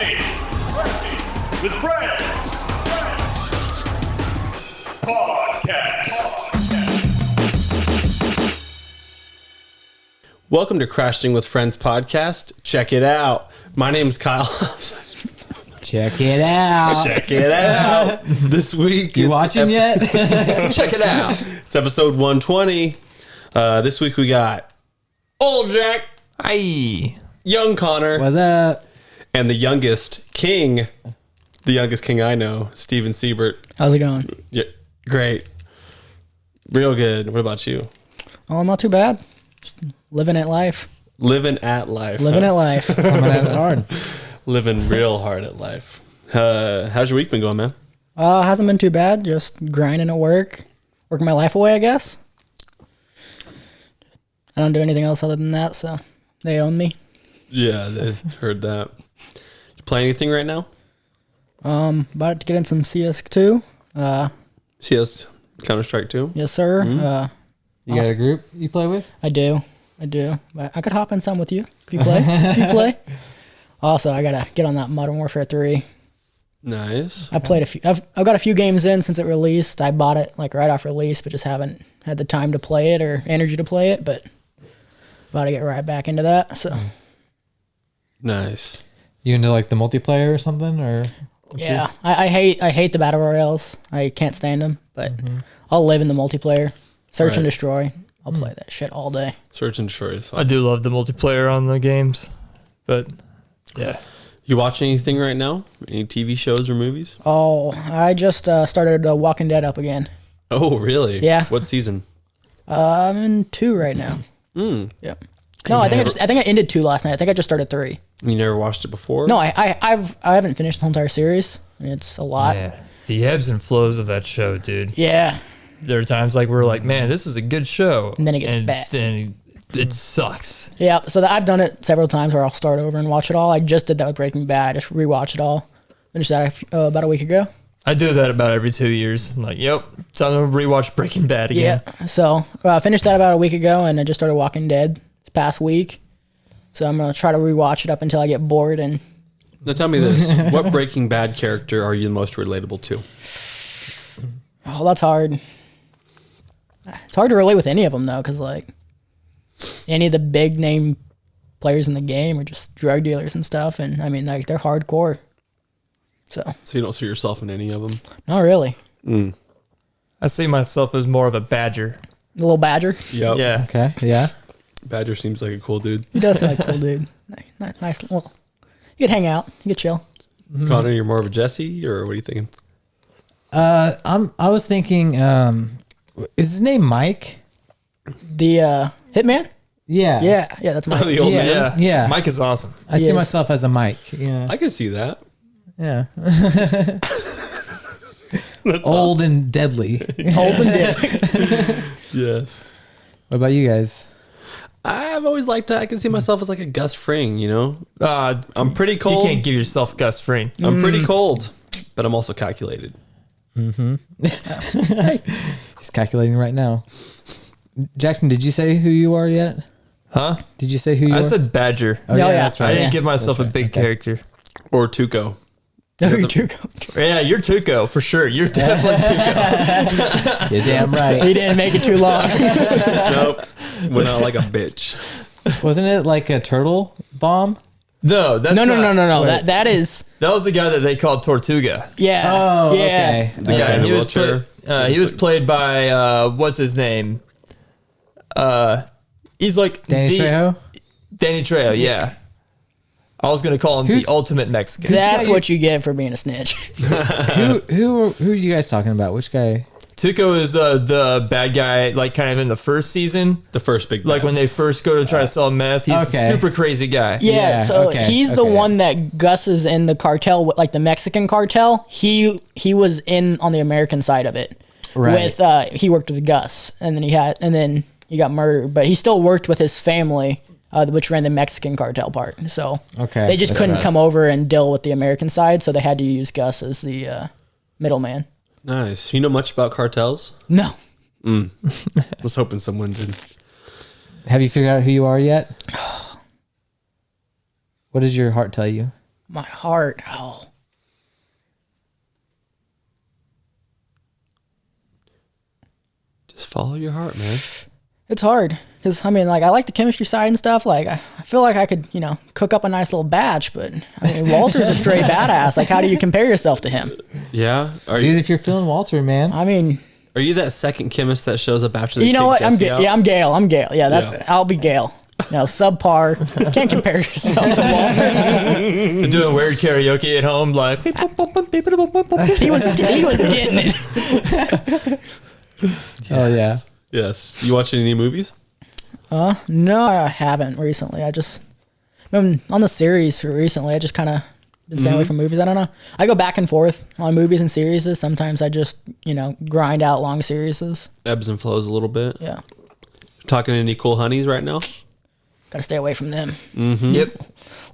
Crafty with Friends Podcast. Welcome to Crashing with Friends podcast. Check it out. My name is Kyle. Check it out. Check it out. This week, You watching yet? Check it out. It's episode 120. This week we got Old Jack, Aye. Young Connor, What's up? and the youngest king I know, Steven Sieber. How's it going? Yeah, great. Real good. What about you? Oh, not too bad. Just living at life. Living at life. Living at life. Coming at it hard. Living real hard at life. How's your week been going, man? Hasn't been too bad. Just grinding at work. Working my life away, I guess. I don't do anything else other than that, so they own me. Yeah, I heard that. You play anything right now? About to get in some CS2. CS Counter-Strike 2? Yes, sir. You got a group you play with? I do. But I could hop in some with you if you play. Also, I gotta get on that Modern Warfare 3. Nice. I played a few. I've got a few games in since it released. I bought it like right off release, but just haven't had the time to play it or energy to play it. But about to get right back into that. So Nice. You into like the multiplayer or something? Or yeah, I hate the battle royales. I can't stand them. But I'll live in the multiplayer. Search and destroy. I'll play that shit all day. Search and destroy is fun. I do love the multiplayer on the games, but yeah. You watching anything right now? Any TV shows or movies? Oh, I just started Walking Dead up again. Oh, really? Yeah. What season? I'm in 2 right now. Yep. No, I think I ended 2 last night. I think I just started 3. You never watched it before? No, I haven't finished the whole entire series. I mean, it's a lot. Yeah. The ebbs and flows of that show, dude. Yeah. There are times like we're like, man, this is a good show. And then it gets bad. Then it sucks. Yeah, so I've done it several times where I'll start over and watch it all. I just did that with Breaking Bad. I just rewatched it all. Finished that about a week ago. I do that about every 2 years. I'm like, yep, time to rewatch Breaking Bad again. Yeah, so I finished that about a week ago, and I just started Walking Dead this past week. So I'm going to try to rewatch it up until I get bored. And Now tell me this. What Breaking Bad character are you the most relatable to? oh, that's hard. It's hard to relate with any of them, though, because, like, any of the big name players in the game are just drug dealers and stuff. And, I mean, like, they're hardcore. So you don't see yourself in any of them? not really. I see myself as more of a badger. The little badger. Yep. Yeah. okay, yeah. Badger seems like a cool dude. He does seem like a cool dude. Nice little. You could hang out. You could chill. Connor, you're more of a Jesse, or what are you thinking? I was thinking, is his name Mike? The Hitman? Yeah. Yeah, that's my. The old Yeah. man? Yeah. Mike is awesome. I see Yes. myself as a Mike. Yeah. I can see that. Yeah. Old and deadly. Old and dead. Yes. What about you guys? I've always liked that. I can see myself as like a Gus Fring, you know? I'm pretty You cold. can't give yourself Gus Fring. I'm pretty cold, but I'm also calculated. He's calculating right now. Jackson, did you say who you are yet? Huh? Did you say who you are? I said badger. Oh, yeah. that's I right. didn't give myself That's a big right. Okay. character. Or Tuco. No, you do go. Yeah, you're Tuco for sure. You're definitely Tuco. You're damn right. He didn't make it too long. Nope. Went out like a bitch. Wasn't it like a turtle bomb? No, that's No. Wait. That is. That was the guy that they called Tortuga. Yeah. Oh, yeah. okay. The guy in the wheelchair. He was played by what's his name? He's like Danny Trejo? Danny Trejo, yeah. I was gonna call him Who's- the ultimate Mexican. That's what you get for being a snitch. Who are you guys talking about? Which guy? Tuco is the bad guy, like kind of in the first season, The first big like bad. when they first go to try to sell meth. He's Okay. a super crazy guy. Yeah, Yeah, so okay, he's the okay. one that Gus is in the cartel, like the Mexican cartel. He was in on the American side of it. Right. With he worked with Gus, and then he got murdered, but he still worked with his family, which ran the Mexican cartel part. So Okay, they just that's couldn't right. come over and deal with the American side, so they had to use Gus as the middleman. Nice. You know much about cartels? No. Was hoping someone did. Have you figured out who you are yet? What does your heart tell you? My heart. Oh. Just follow your heart, man. It's hard because I mean, like, I like the chemistry side and stuff. Like, I feel like I could, cook up a nice little batch. But I mean, Walter's a straight badass. Like, how do you compare yourself to him? Yeah. Dude, if you're feeling Walter, man. I mean, are you that second chemist that shows up after the you know what? I'm I'm Gale. Yeah, I'll be Gale. No, subpar. Can't compare yourself to Walter. Doing weird karaoke at home, like He was getting it. Oh yeah. Yes. You watching any movies? No, I haven't recently. I just been on the series recently. I just kind of been staying away from movies. I don't know. I go back and forth on movies and series. Sometimes I just grind out long series. Ebbs and flows a little bit. Yeah, Talking to any cool honeys right now? gotta stay away from them. Yep.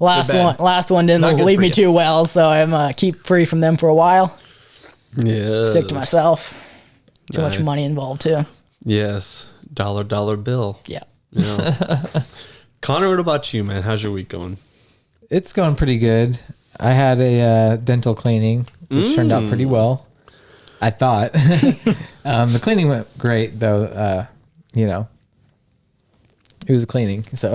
Last one didn't Not good leave for me you. too well, so I'm keep free from them for a while. Yeah. Stick to myself. Too much Nice. money involved too. Yes. Dollar bill. Yeah. Yeah. Connor, what about you, man? How's your week going? It's going pretty good. I had a dental cleaning, which turned out pretty well. I thought. The cleaning went great, though. It was a cleaning, so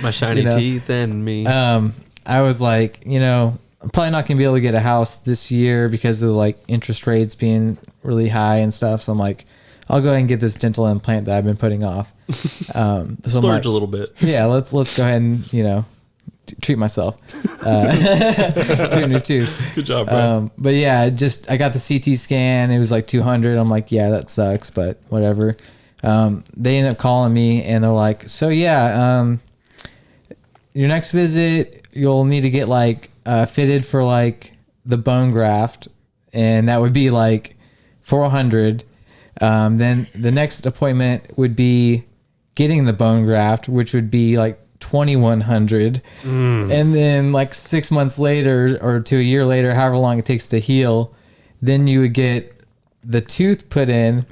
My shiny teeth and me. I was like, I'm probably not gonna be able to get a house this year because of like interest rates being really high and stuff. So I'm like, I'll go ahead and get this dental implant that I've been putting off. So I'm Splurge like, a little bit. yeah, let's go ahead and treat myself. 2 and a 2. Good job, bro. But yeah, I got the CT scan. It was like 200. I'm like, yeah, that sucks, but whatever. They ended up calling me and they're like, so yeah, your next visit, you'll need to get like fitted for like the bone graft, and that would be like 400. Then the next appointment would be getting the bone graft, which would be like 2,100. And then like 6 months later or to a year later, however long it takes to heal, then you would get the tooth put in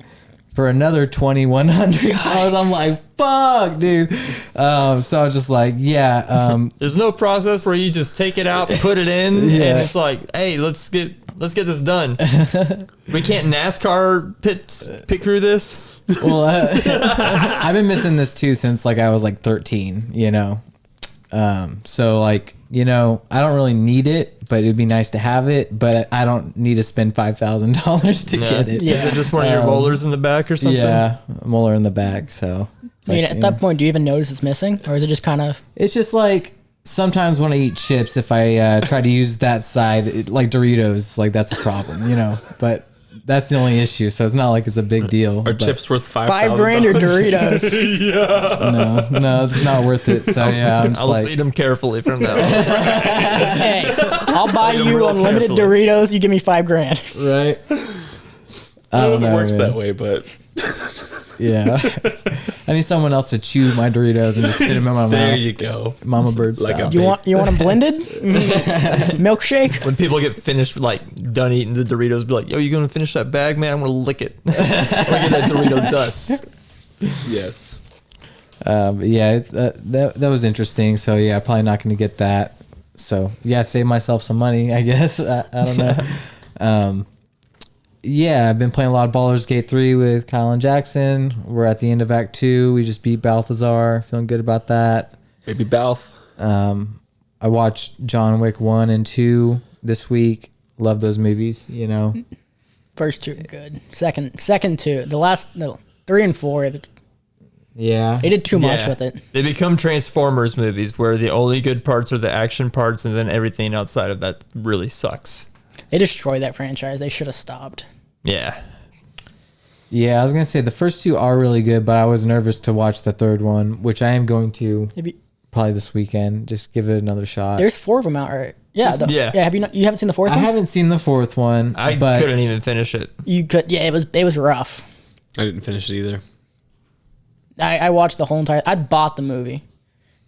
for another $2,100. I'm like, fuck, dude. So I was just like, yeah. There's no process where you just take it out, put it in, and it's like, hey, let's get this done. We can't NASCAR pit crew this. Well, I've been missing this too since like I was like 13, so like, I don't really need it, but it'd be nice to have it, but I don't need to spend $5,000 to get it. Is it just one of your molars in the back or something? Yeah, molar in the back. So I mean, at that point, do you even notice it's missing, or is it just kind of? it's just like sometimes when I eat chips, if I try to use that side, like Doritos, like that's a problem, But that's the only issue. So it's not like it's a big deal. Are but chips worth $5,000? $5,000 or Doritos? No, it's not worth it. So yeah, I'm just I'll like, eat them carefully from now on. Hey, I'll buy them you real unlimited carefully. Doritos. You give me $5,000. right. I don't know if it works man. that way, but Yeah. I need someone else to chew my Doritos and just spit them in my there mouth. you go. Mama bird Like style. a- You want them blended? Milkshake? When people get finished, like done eating the Doritos, be like, "Yo, you gonna finish that bag, man? I'm gonna lick it. Look at that Dorito dust." Yes. But yeah, it's, that was interesting. So yeah, probably not going to get that. So yeah, save myself some money, I guess. I don't know. Yeah, I've been playing a lot of Baldur's Gate 3 with Kyle and Jackson. We're at the end of Act 2. We just beat Balthazar. Feeling good about that. Baby Balth. I watched John Wick 1 and 2 this week. Love those movies, First two, good. Second two. The last, no, 3 and 4, Yeah. they did too much Yeah. with it. They become Transformers movies where the only good parts are the action parts, and then everything outside of that really sucks. They destroyed that franchise. They should have stopped. Yeah. Yeah, I was going to say the first two are really good, but I was nervous to watch the third one, which I am going to Maybe probably this weekend. Just give it another shot. there's 4 of them out, right? Yeah. Yeah. Yeah. You haven't seen the fourth I one? haven't seen the fourth one. I but couldn't even finish it. You could. Yeah, it was rough. I didn't finish it either. I watched the whole entire. I bought the movie,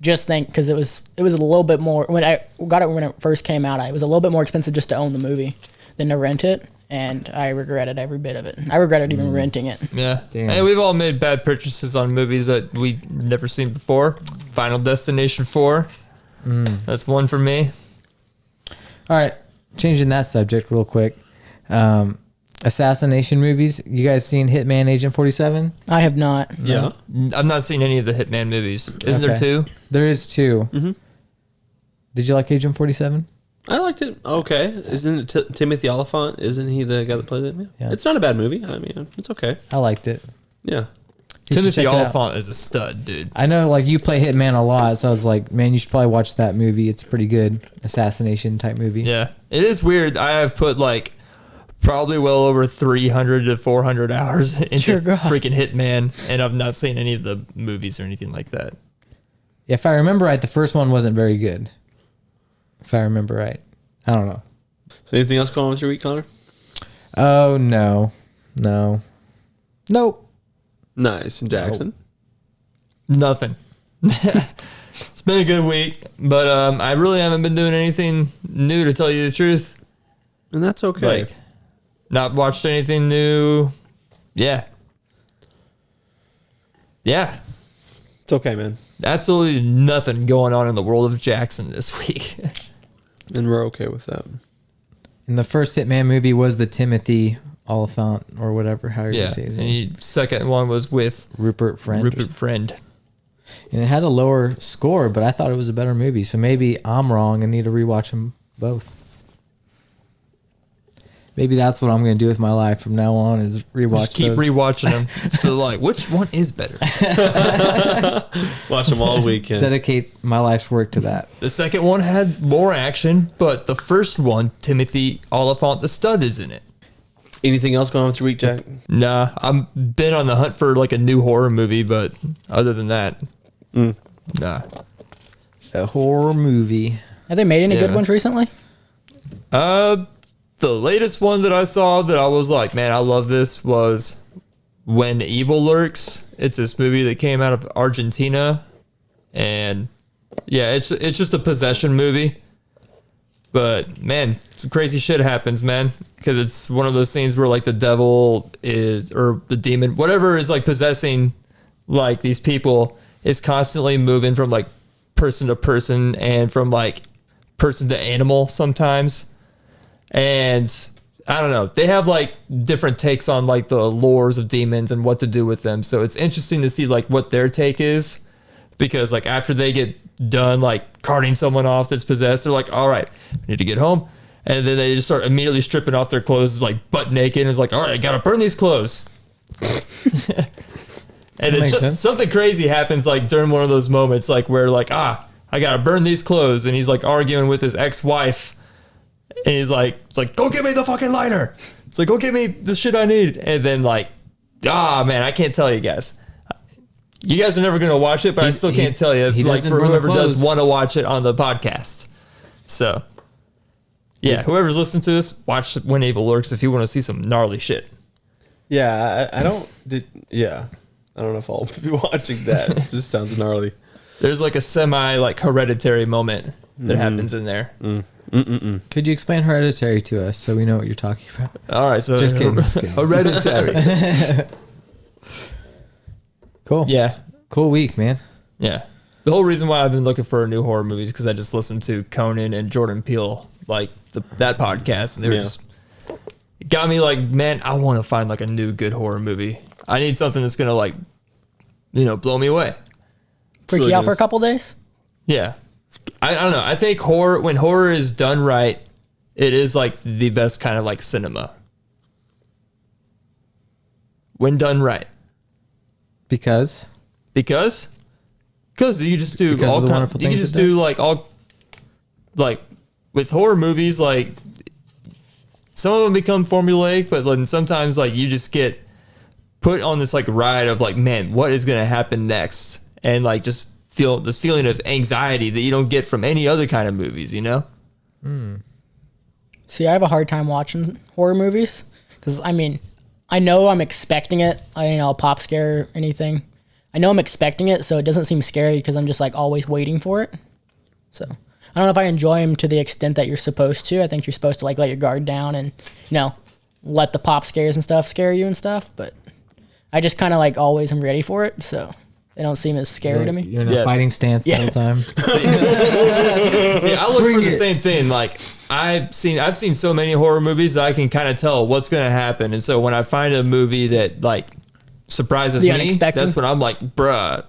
just because it was a little bit more when I got it when it first came out. It was a little bit more expensive just to own the movie than to rent it, and I regretted every bit of it. I regretted even renting it. Yeah. Damn. Hey, we've all made bad purchases on movies that we've never seen before. Final Destination 4. That's one for me. All right, changing that subject real quick. Assassination movies. You guys seen Hitman Agent 47? I have not. Yeah. I've not seen any of the Hitman movies. Isn't there Okay. two? There is two. Mm-hmm. Did you like Agent 47? I liked it. Okay. Isn't it Timothy Oliphant? Isn't he the guy that plays it? Yeah. It's not a bad movie. I mean, it's okay. I liked it. Yeah. You should Timothy check it out. Oliphant is a stud, dude. I know, like, you play Hitman a lot, so I was like, man, you should probably watch that movie. It's pretty good. Assassination type movie. Yeah. It is weird. I have put like probably well over 300 to 400 hours into Dear God. freaking Hitman, and I've not seen any of the movies or anything like that. If I remember right, the first one wasn't very good. If I remember right. I don't know. So anything else going on with your week, Connor? Oh, no. No. Nope. Nice. And Jackson? Nothing. It's been a good week, but I really haven't been doing anything new, to tell you the truth. And that's okay. Like, not watched anything new. Yeah. Yeah. It's okay, man. Absolutely nothing going on in the world of Jackson this week. And we're okay with that. And the first Hitman movie was the Timothy Oliphant or whatever, how you Yeah. say his And name. the second one was with Rupert Friend. Rupert Friend. And it had a lower score, but I thought it was a better movie. So maybe I'm wrong and need to rewatch them both. Maybe that's what I'm going to do with my life from now on is rewatch Just keep those. rewatching them. So like, which one is better? Watch them all weekend. Dedicate my life's work to that. The second one had more action, but the first one, Timothy Oliphant the stud, is in it. Anything else going on with your week, Jack? Nah, I've been on the hunt for like a new horror movie, but other than that, nah. A horror movie. Have they made any good Yeah. ones recently? The latest one that I saw that I was like, man, I love this was When Evil Lurks. It's this movie that came out of Argentina, and yeah, it's just a possession movie. But man, some crazy shit happens, man, because it's one of those scenes where like the devil is, or the demon, whatever is like possessing like these people, is constantly moving from like person to person and from like person to animal sometimes. And I don't know, they have like different takes on like the lores of demons and what to do with them. So it's interesting to see like what their take is, because like after they get done like carting someone off that's possessed, they're like, all right, I need to get home. And then they just start immediately stripping off their clothes, it's like butt naked, and it's like, all right, I gotta burn these clothes. And Makes it's sense. something crazy happens like during one of those moments, like where like, I gotta burn these clothes, and he's like arguing with his ex-wife, and he's like, it's like, go get me the fucking lighter. It's like, go get me the shit I need. And then like, man, I can't tell you guys. You guys are never gonna watch it, but I still can't tell you. he Like doesn't for burn the whoever does clothes. want to watch it on the podcast. So yeah, whoever's listening to this, watch When Evil Lurks if you want to see some gnarly shit. Yeah, I don't. I don't know if I'll be watching that. It just sounds gnarly. There's like a semi like hereditary moment that happens in there. Could you explain Hereditary to us so we know what you're talking about? All right, so Just kidding, just kidding. hereditary. Cool. Yeah, Cool week, man. yeah. The whole reason why I've been looking for a new horror movie is because I just listened to Conan and Jordan Peele, like that podcast, and they were Yeah. just it got me like, man, I want to find like a new good horror movie. I need something that's gonna like, blow me away. Freak really you out for a does. couple days? Yeah, I don't know. I think when horror is done right, it is like the best kind of like cinema. When done right. Because Because you just do Because of all the kind wonderful you can things just it do does? like all like with horror movies, like some of them become formulaic, but then sometimes like you just get put on this like ride of like, man, what is gonna happen next? And like just feel this feeling of anxiety that you don't get from any other kind of movies, See, I have a hard time watching horror movies because I know I'm expecting it. A pop scare or anything. I know I'm expecting it, so it doesn't seem scary because I'm just like always waiting for it. So I don't know if I enjoy them to the extent that you're supposed to. I think you're supposed to like let your guard down and let the pop scares and stuff scare you and stuff. But I just kind of like always am ready for it, so they don't seem as scary to me. you're in a Yeah. fighting stance the whole time. See, I look for the same thing. Like I've seen so many horror movies that I can kind of tell what's going to happen. And so when I find a movie that like surprises The me, unexpected. that's when I'm like, bruh.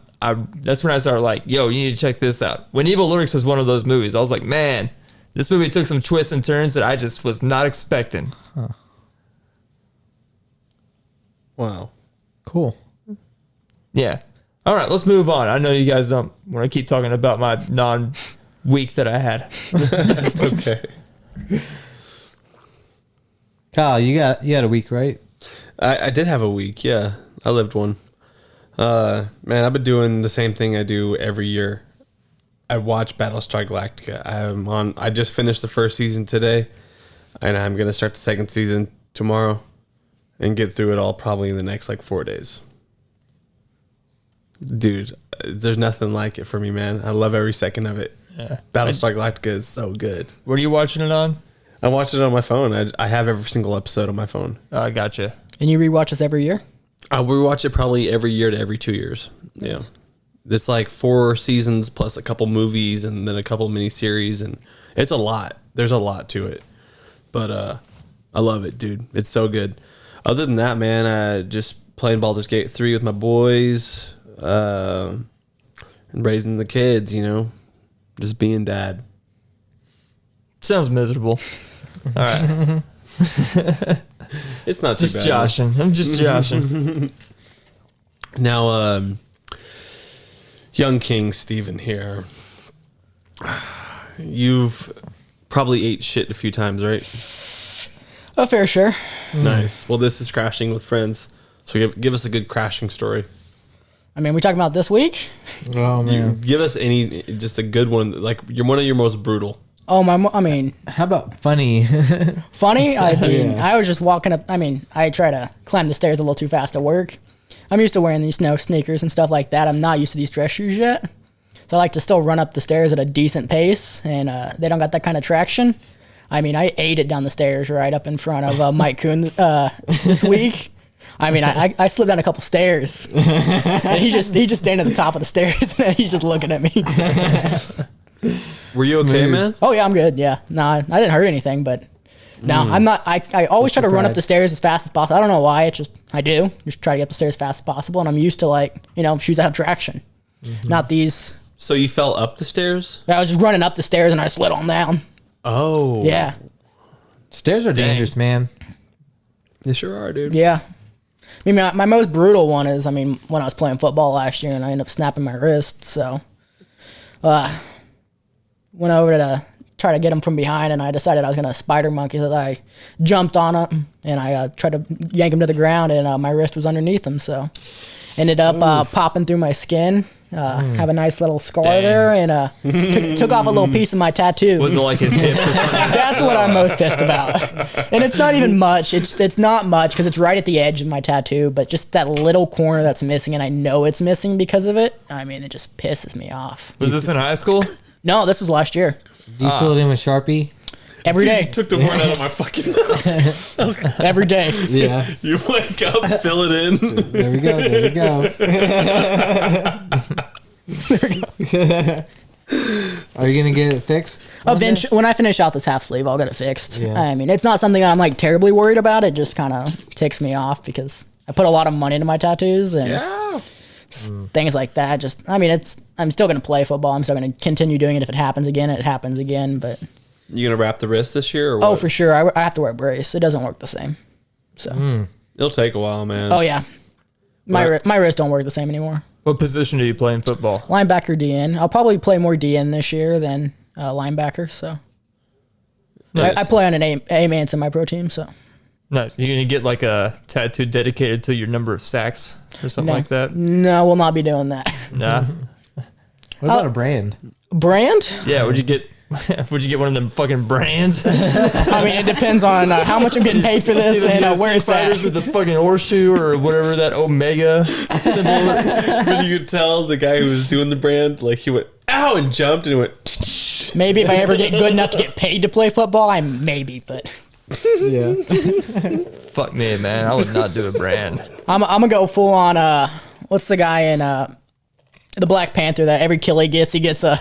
That's when I start like, yo, you need to check this out. When Evil Lurks was one of those movies, I was like, man, this movie took some twists and turns that I just was not expecting. Wow. Cool. Yeah. All right, let's move on. I know you guys don't want to keep talking about my non-week that I had. Okay. Kyle, you had a week, right? I did have a week. Yeah, I lived one. Man, I've been doing the same thing I do every year. I watch Battlestar Galactica. I just finished the first season today, and I'm gonna start the second season tomorrow, and get through it all probably in the next like 4 days. Dude, there's nothing like it for me, man. I love every second of it. Yeah. Battlestar Galactica is so good. What are you watching it on? I watch it on my phone. I have every single episode on my phone. Oh, I gotcha. And you rewatch this every year? I rewatch it probably every year to every 2 years. Yeah. It's like 4 seasons plus a couple movies and then a couple miniseries, and it's a lot. There's a lot to it. But I love it, dude. It's so good. Other than that, man, just playing Baldur's Gate 3 with my boys, and raising the kids, you know, just being dad. Sounds miserable. All right. It's not too Just bad. joshing. I'm just joshing. Now, young King Steven here. You've probably ate shit a few times, right? A fair share. Nice. Well, this is Crashing with Friends. So give us a good crashing story. I mean, we talking about this week? Oh man. Give us just a good one. Like, you're one of your most brutal. Oh, I mean, How about funny? funny. I mean, Yeah. I was just walking up. I mean, I try to climb the stairs a little too fast to work. I'm used to wearing these snow sneakers and stuff like that. I'm not used to these dress shoes yet. So I like to still run up the stairs at a decent pace, and they don't got that kind of traction. I mean, I ate it down the stairs right up in front of Mike Kuhn this week. I mean, I slid down a couple stairs, and he just standing at the top of the stairs, and he's just looking at me. Were you okay, Smooth. man? Oh yeah, I'm good. Yeah, no, I didn't hurt anything, but no, I'm not. I always try to run up pride. the stairs as fast as possible. I don't know why. It's just I do. Just try to get up the stairs as fast as possible, and I'm used to like shoes that have traction, not these. So you fell up the stairs? I was just running up the stairs and I slid on down. Oh. Yeah, Stairs are dangerous, man. They sure are, dude. yeah. I mean, my most brutal one is, I mean, when I was playing football last year and I ended up snapping my wrist. So, went over to try to get him from behind, and I decided I was gonna spider monkey. So I jumped on him and I tried to yank him to the ground, and my wrist was underneath him. So, ended up popping through my skin. Have a nice little scar there, and took off a little piece of my tattoo. Was it like his hip or something? That's what I'm most pissed about. And it's not even much. It's not much because it's right at the edge of my tattoo, but just that little corner that's missing, and I know it's missing because of it. I mean, it just pisses me off. Was this in high school? No, this was last year. Do you fill it in with Sharpie? Every day. Took the word out of my fucking mouth. Every day. Yeah. You wake up, fill it in. There we go. There we go. Are you gonna get it fixed? Eventually, when I finish out this half sleeve, I'll get it fixed. Yeah. I mean, it's not something that I'm like terribly worried about. It just kind of ticks me off because I put a lot of money into my tattoos and Yeah. things like that. Just, I mean, I'm still going to play football. I'm still going to continue doing it. If it happens again, it happens again. But You gonna wrap the wrist this year or what? oh, for sure, I have to wear a brace. It doesn't work the same. So, It'll take a while, man. oh yeah, my wrists don't work the same anymore. What position do you play in football? Linebacker, DN. I'll probably play more DN this year than linebacker. So Nice. I play on an A-man semi-pro team. So Nice. You gonna get like a tattoo dedicated to your number of sacks or something like that? no, we'll not be doing that. Nah. What about a brand? Brand? Yeah. Would you get? Would you get one of them fucking brands? I mean, it depends on how much I'm getting paid for this and where it's at. fighters with the fucking horseshoe or whatever that Omega symbol. But you could tell the guy who was doing the brand, like he went, ow, and jumped and went, Maybe if I ever get good enough to get paid to play football, I maybe, but Yeah. Fuck me, man. I would not do a brand. I'm gonna go full on. What's the guy in the Black Panther that every kill he gets a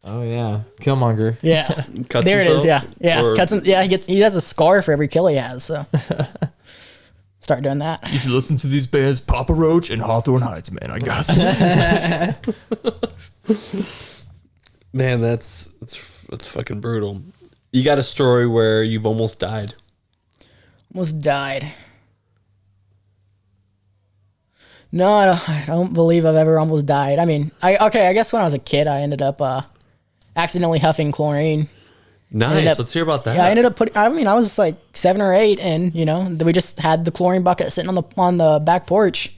Oh yeah, Killmonger. Yeah, Cuts there it is. himself? Yeah, Or- cuts him. Yeah, he has a scar for every kill he has. So start doing that. You should listen to these bands, Papa Roach and Hawthorne Heights, man. I got you. Man, that's fucking brutal. You got a story where you've almost died. Almost died. No, I don't believe I've ever almost died. I mean, I guess when I was a kid, I ended up accidentally huffing chlorine. Nice. Let's hear about that. Yeah, I ended up I was just like 7 or 8, and we just had the chlorine bucket sitting on the back porch,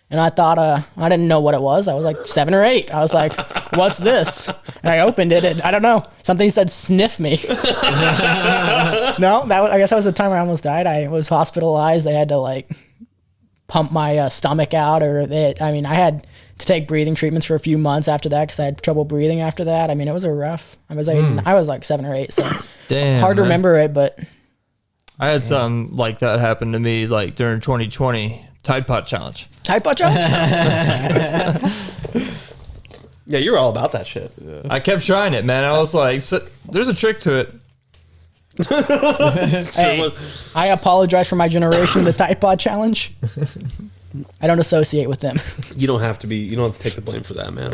and I thought I didn't know what it was. I was like 7 or 8. I was like, "What's this?" And I opened it, and I don't know. Something said "sniff me." No, I guess that was the time I almost died. I was hospitalized. They had to like pump my stomach out, I had to take breathing treatments for a few months after that because I had trouble breathing after that. I mean, it was a rough. I was like 7 or 8, so Damn. hard to man. remember it, but I had something like that happen to me like during 2020 Tide Pod Challenge. type of challenge. Yeah, you're all about that shit. I kept trying it, man. I was like, there's a trick to it. Hey, I apologize for my generation, the Tide Pod Challenge. I don't associate with them. You don't have to take the blame for that, man.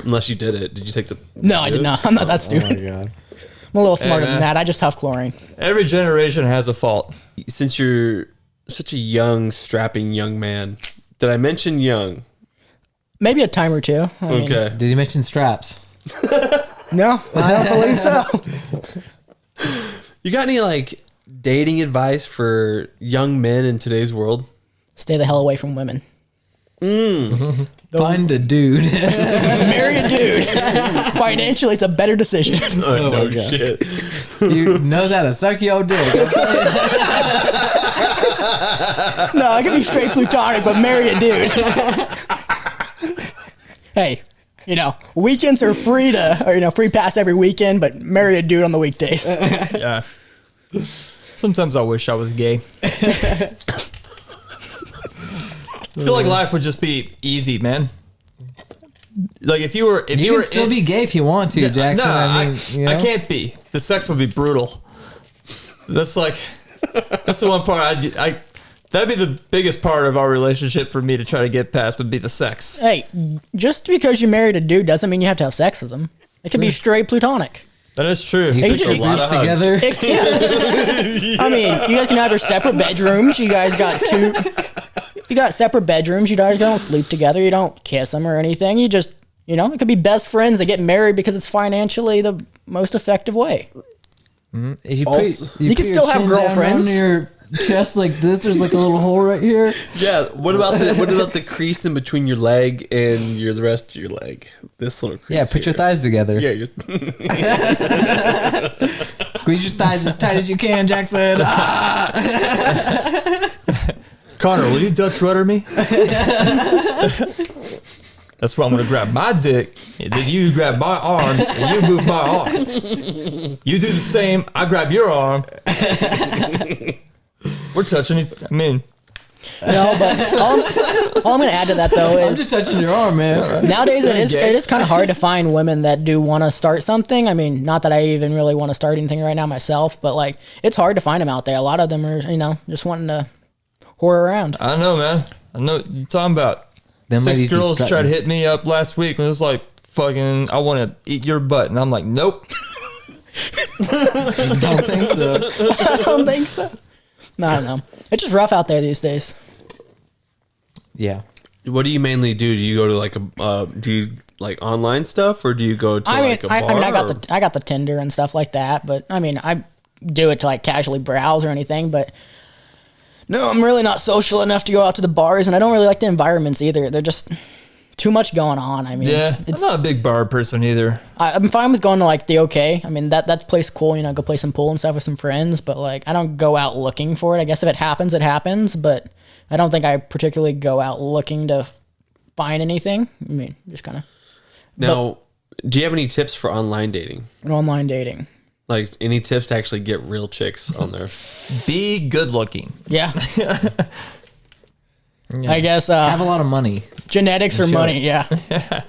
Unless you did it. Did you take the... No, I did not. I'm not that Oh my stupid. god. I'm a little smarter man. than that. I just huff chlorine. Every generation has a fault. Since you're such a young, strapping young man, did I mention young? Maybe a time or two. I mean, Okay. Did you mention straps? no, I don't believe so. You got any, like, dating advice for young men in today's world? Stay the hell away from women. Find a dude. Marry a dude. Financially, it's a better decision. Oh, no my God. shit. You knows how to suck your dick. No, I can be straight plutonic, but marry a dude. Hey, weekends are free free pass every weekend, but marry a dude on the weekdays. Yeah. Sometimes I wish I was gay. I feel like life would just be easy, man. Like if you were You can still be gay if you want to, Jackson. No, I mean, I can't be. The sex would be brutal. That's the one part I that'd be the biggest part of our relationship for me to try to get past would be the sex. Hey, just because you married a dude doesn't mean you have to have sex with him. It could be straight plutonic. That is true. You Hey, put you your just- a lot groups of hugs. together. Yeah. I mean, you guys can have your separate bedrooms. You guys got you got separate bedrooms. You guys don't sleep together. You don't kiss them or anything. You just, it could be best friends that get married because it's financially the most effective way. If you Also- put, You can put still your have chin down girlfriends. on your chest like this. There's like a little hole right here. Yeah, what about the crease in between your leg and the rest of your leg? This little crease. Yeah, put your here. thighs together. Yeah, Squeeze your thighs as tight as you can, Jackson. Connor, will you Dutch rudder me? That's why I'm gonna grab my dick, and then you grab my arm, and you move my arm. You do the same. I grab your arm. We're touching it. I mean, No, but all I'm going to add to that though I'm is just touching your arm, man. nowadays it gay. is kind of hard to find women that do want to start something. I mean, not that I even really want to start anything right now myself, but like it's hard to find them out there. A lot of them are, just wanting to whore around. I know, man. I know what you're talking about. Them 6 ladies be girls tried to strutting. hit me up last week and it was like, fucking, I want to eat your butt. And I'm like, nope. Don't think so. I don't think so. No, I don't know. It's just rough out there these days. Yeah. What do you mainly do? Do you go to like do you like online stuff or do you go to I mean, like a bar? I or- got the Tinder and stuff like that, but I mean, I do it to like casually browse or anything, but no, I'm really not social enough to go out to the bars, and I don't really like the environments either. They're just too much going on. I mean, Yeah. I'm not a big bar person either. I'm fine with going to like the OK. I mean, that place cool, go play some pool and stuff with some friends, but like I don't go out looking for it. I guess if it happens, it happens, but I don't think I particularly go out looking to find anything. I mean, just kind of Now, do you have any tips for online dating? online dating. Like any tips to actually get real chicks on there? Be good looking. Yeah. I guess Have a lot of money. genetics or Show money. it. Yeah.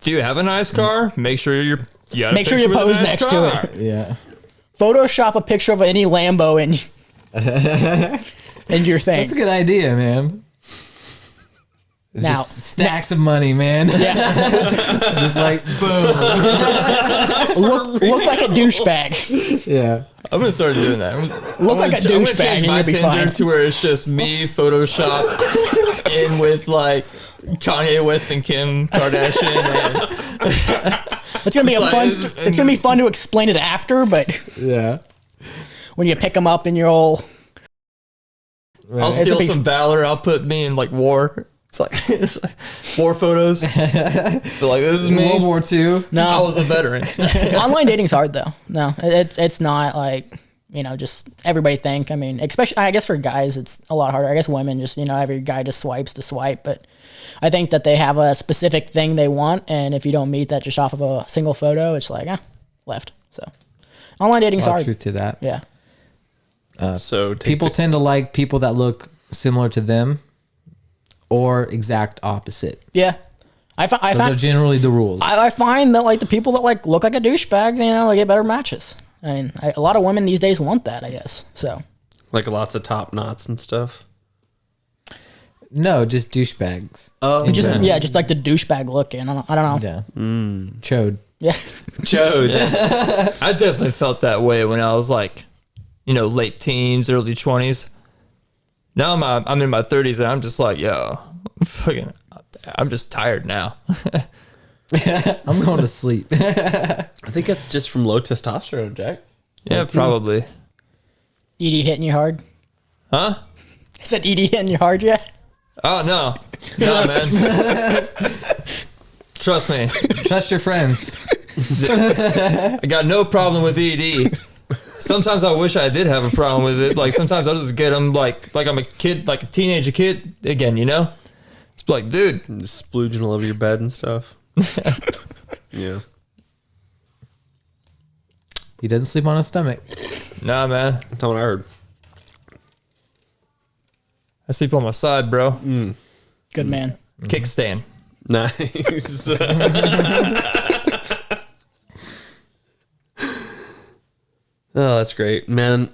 Do you have a nice car? Make sure you got Make sure you pose next to it. Yeah. Photoshop a picture of any Lambo in your thing. That's a good idea, man. Now, Just stacks of money, man. yeah, Just like boom. look like a douchebag. Yeah. I'm gonna start doing that. Look like a douchebag change and my you'll be Tinder fine. to where it's just me photoshopped in with like Kanye West and Kim Kardashian. And It's gonna be It's like- it's gonna be fun to explain it after, but Yeah. when you pick them up in your old, I'll It's a steal big- some valor. I'll put me in like war. It's like war photos. But like this is me. World War II. I no, was a veteran. online dating's hard though. No, it's not like, just everybody think. I mean, especially I guess for guys it's a lot harder. I guess women just every guy just swipes to swipe, but I think that they have a specific thing they want, and if you don't meet that just off of a single photo, it's like left. So online dating's A lot hard. of truth to that. Yeah, So take People tend to like people that look similar to them or exact opposite. yeah. I Those are find generally the rules. I find that like the people that like look like a douchebag, they get better matches. I mean, a lot of women these days want that, I guess. So like lots of top knots and stuff. No, just douchebags. Oh, just Yeah. just like the douchebag look. And I don't know. Yeah. Chode. Yeah. Chode. I definitely felt that way when I was like, late teens, early 20s. Now I'm in my 30s and I'm just like, yo, I'm just tired now. I'm going to sleep. I think that's just from low testosterone, Jack. Yeah, probably. Edie hitting you hard. Huh? Is that Edie hitting you hard yet? Oh, no, man. Trust me. Trust your friends. I got no problem with ED. Sometimes I wish I did have a problem with it. Like, sometimes I'll just get them like I'm a kid, like a teenager kid again, It's like, dude. Just splooging all over your bed and stuff. Yeah. He doesn't sleep on his stomach. Nah, man. That's not what I heard. I sleep on my side, bro. Good man. Kickstand. Nice. Oh, that's great, man.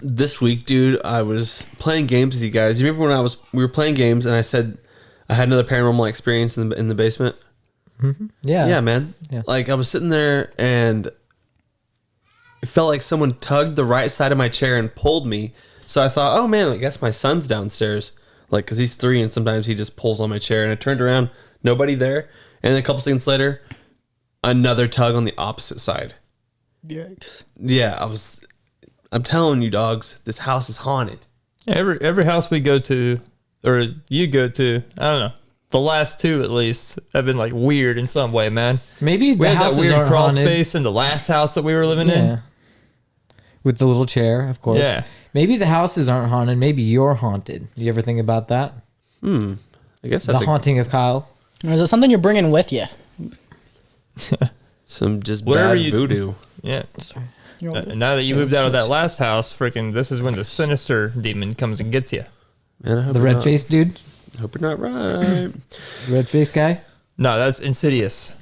This week, dude, I was playing games with you guys. You remember when we were playing games and I said I had another paranormal experience in the basement? Yeah. Yeah, man. Yeah. Like I was sitting there and it felt like someone tugged the right side of my chair and pulled me. So I thought, oh man, I guess my son's downstairs. Like, cause he's 3 and sometimes he just pulls on my chair. And I turned around, nobody there. And then a couple seconds later, another tug on the opposite side. Yikes. Yeah, I'm telling you, dogs, this house is haunted. Every house we go to, or you go to, I don't know. The last two, at least, have been like weird in some way, man. Maybe We the had that houses weird aren't crawl haunted. space in the last house that we were living in. Yeah. With the little chair, of course. Yeah. Maybe the houses aren't haunted. Maybe you're haunted. You ever think about that? I guess The that's haunting of Kyle. Or is it something you're bringing with you? some just Whatever bad you- voodoo. Yeah. You know, And now that you moved out of that last house, freaking, this is when the sinister demon comes and gets you. Man, I hope The you're red not- faced dude. Hope you're not right. The red faced guy. No, that's Insidious.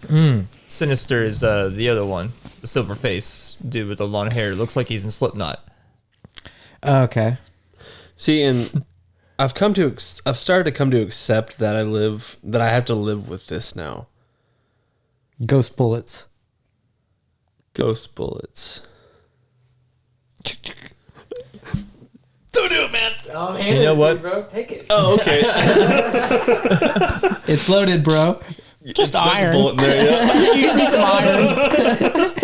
Sinister is the other one. The silver face dude with the long hair. Looks like he's in Slipknot. Oh, okay. See, and I've started to come to accept that I have to live with this now. Ghost bullets. Ghost bullets. Don't do it, man. You know what? bro? Take it. Oh, okay. It's loaded, bro. just There's a iron. bullet in there, yeah. You just need some iron.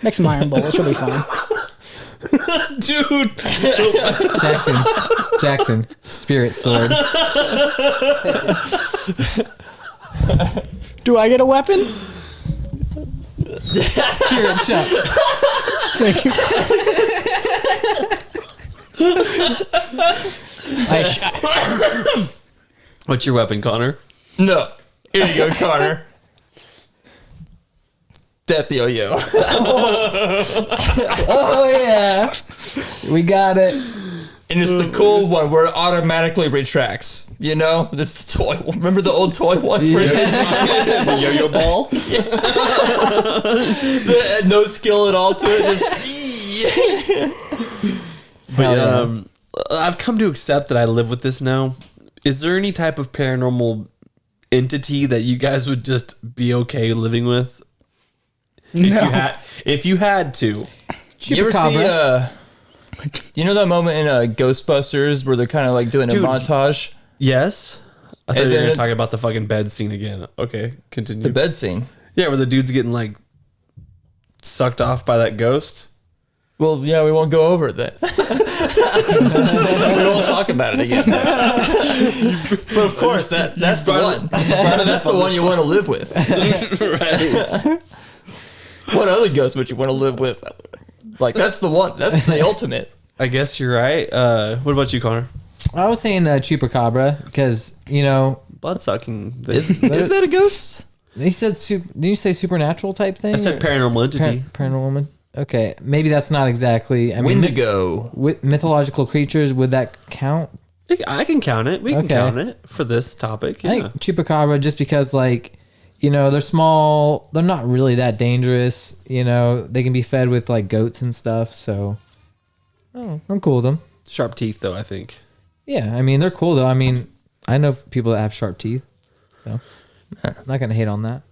Make some iron bullets. You'll be fine. Dude. Jackson. Spirit sword. Do I get a weapon? Spirit chucks. Thank you. What's your weapon, Connor? No. Here you go, Connor. Death yo-yo. Oh yeah. We got it. And it's the cool one where it automatically retracts. You know, this the toy. Remember the old toy ones? Where The yo-yo ball. no skill at all to it. Just, But I've come to accept that I live with this now. Is there any type of paranormal entity that you guys would just be okay living with? If you had to. you ever see? You know that moment in Ghostbusters where they're kind of like doing a montage? Yes. I thought And you were then- talking about the fucking bed scene again. Okay, continue. The bed scene. Yeah, where the dude's getting like sucked off by that ghost. Well, yeah, we won't go over it then. We won't talk about it again. But of course, that's the one. That's the one you want to live with. Right. What other ghost would you want to live with? Like, that's the one. That's the ultimate. I guess you're right. What about you, Connor? I was saying chupacabra because Blood sucking. Is that a ghost? they said did you say supernatural type thing? I said paranormal entity. Paranormal. Okay, maybe that's not exactly. I mean, Wendigo. with mythological creatures, would that count? I can count it. We can Okay. count it for this topic. I Yeah. think chupacabra, just because they're small, they're not really that dangerous. They can be fed with like goats and stuff. So, I'm cool with them. Sharp teeth, though, I think. Yeah, I mean they're cool though. I mean, I know people that have sharp teeth, so I'm not gonna hate on that.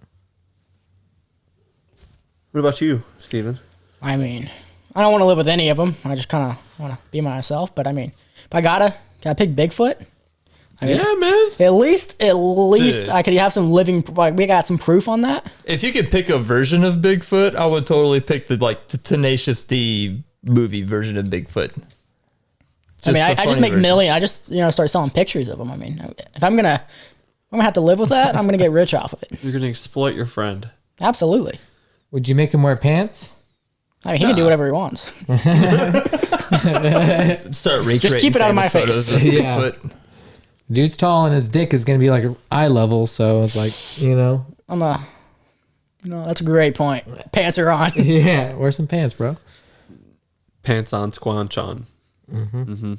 What about you, Steven? I mean, I don't want to live with any of them. I just kind of want to be myself. But I mean, if I gotta, can I pick Bigfoot? I mean, Yeah, man. at least Dude. I could have some living. Like we got some proof on that. If you could pick a version of Bigfoot, I would totally pick the Tenacious D movie version of Bigfoot. I mean, the I just funny make version. million. I just start selling pictures of them. I mean, if I'm gonna have to live with that, I'm gonna get rich off of it. You're going to exploit your friend. Absolutely. Would you make him wear pants? I mean, he can do whatever he wants. Start recreating Just keep it out of my famous photos face. of Yeah. Bigfoot. Dude's tall and his dick is gonna be like eye level, so it's like That's a great point. Pants are on. yeah, wear some pants, bro. Pants on, squanch on. Mm-hmm.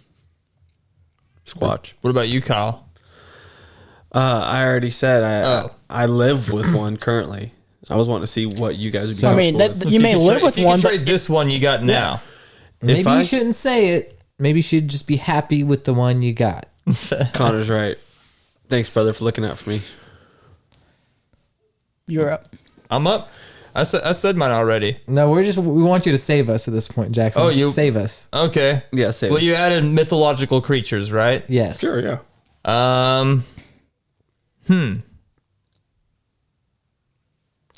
Squatch. What about you, Kyle? I already said Oh. I live with one currently. I was wanting to see what you guys would be. I mean, comfortable with. you may could live tra- with if you one, could but trade this one you got now. Maybe I- you shouldn't say it. Maybe you should just be happy with the one you got. Connor's right. Thanks, brother, for looking out for me. you're up. I'm up. I said mine already. No, we want you to save us at this point, Jackson. Oh, you- save us. Okay. Yeah, save Well, us. you added mythological creatures, right? Yes. Sure, yeah.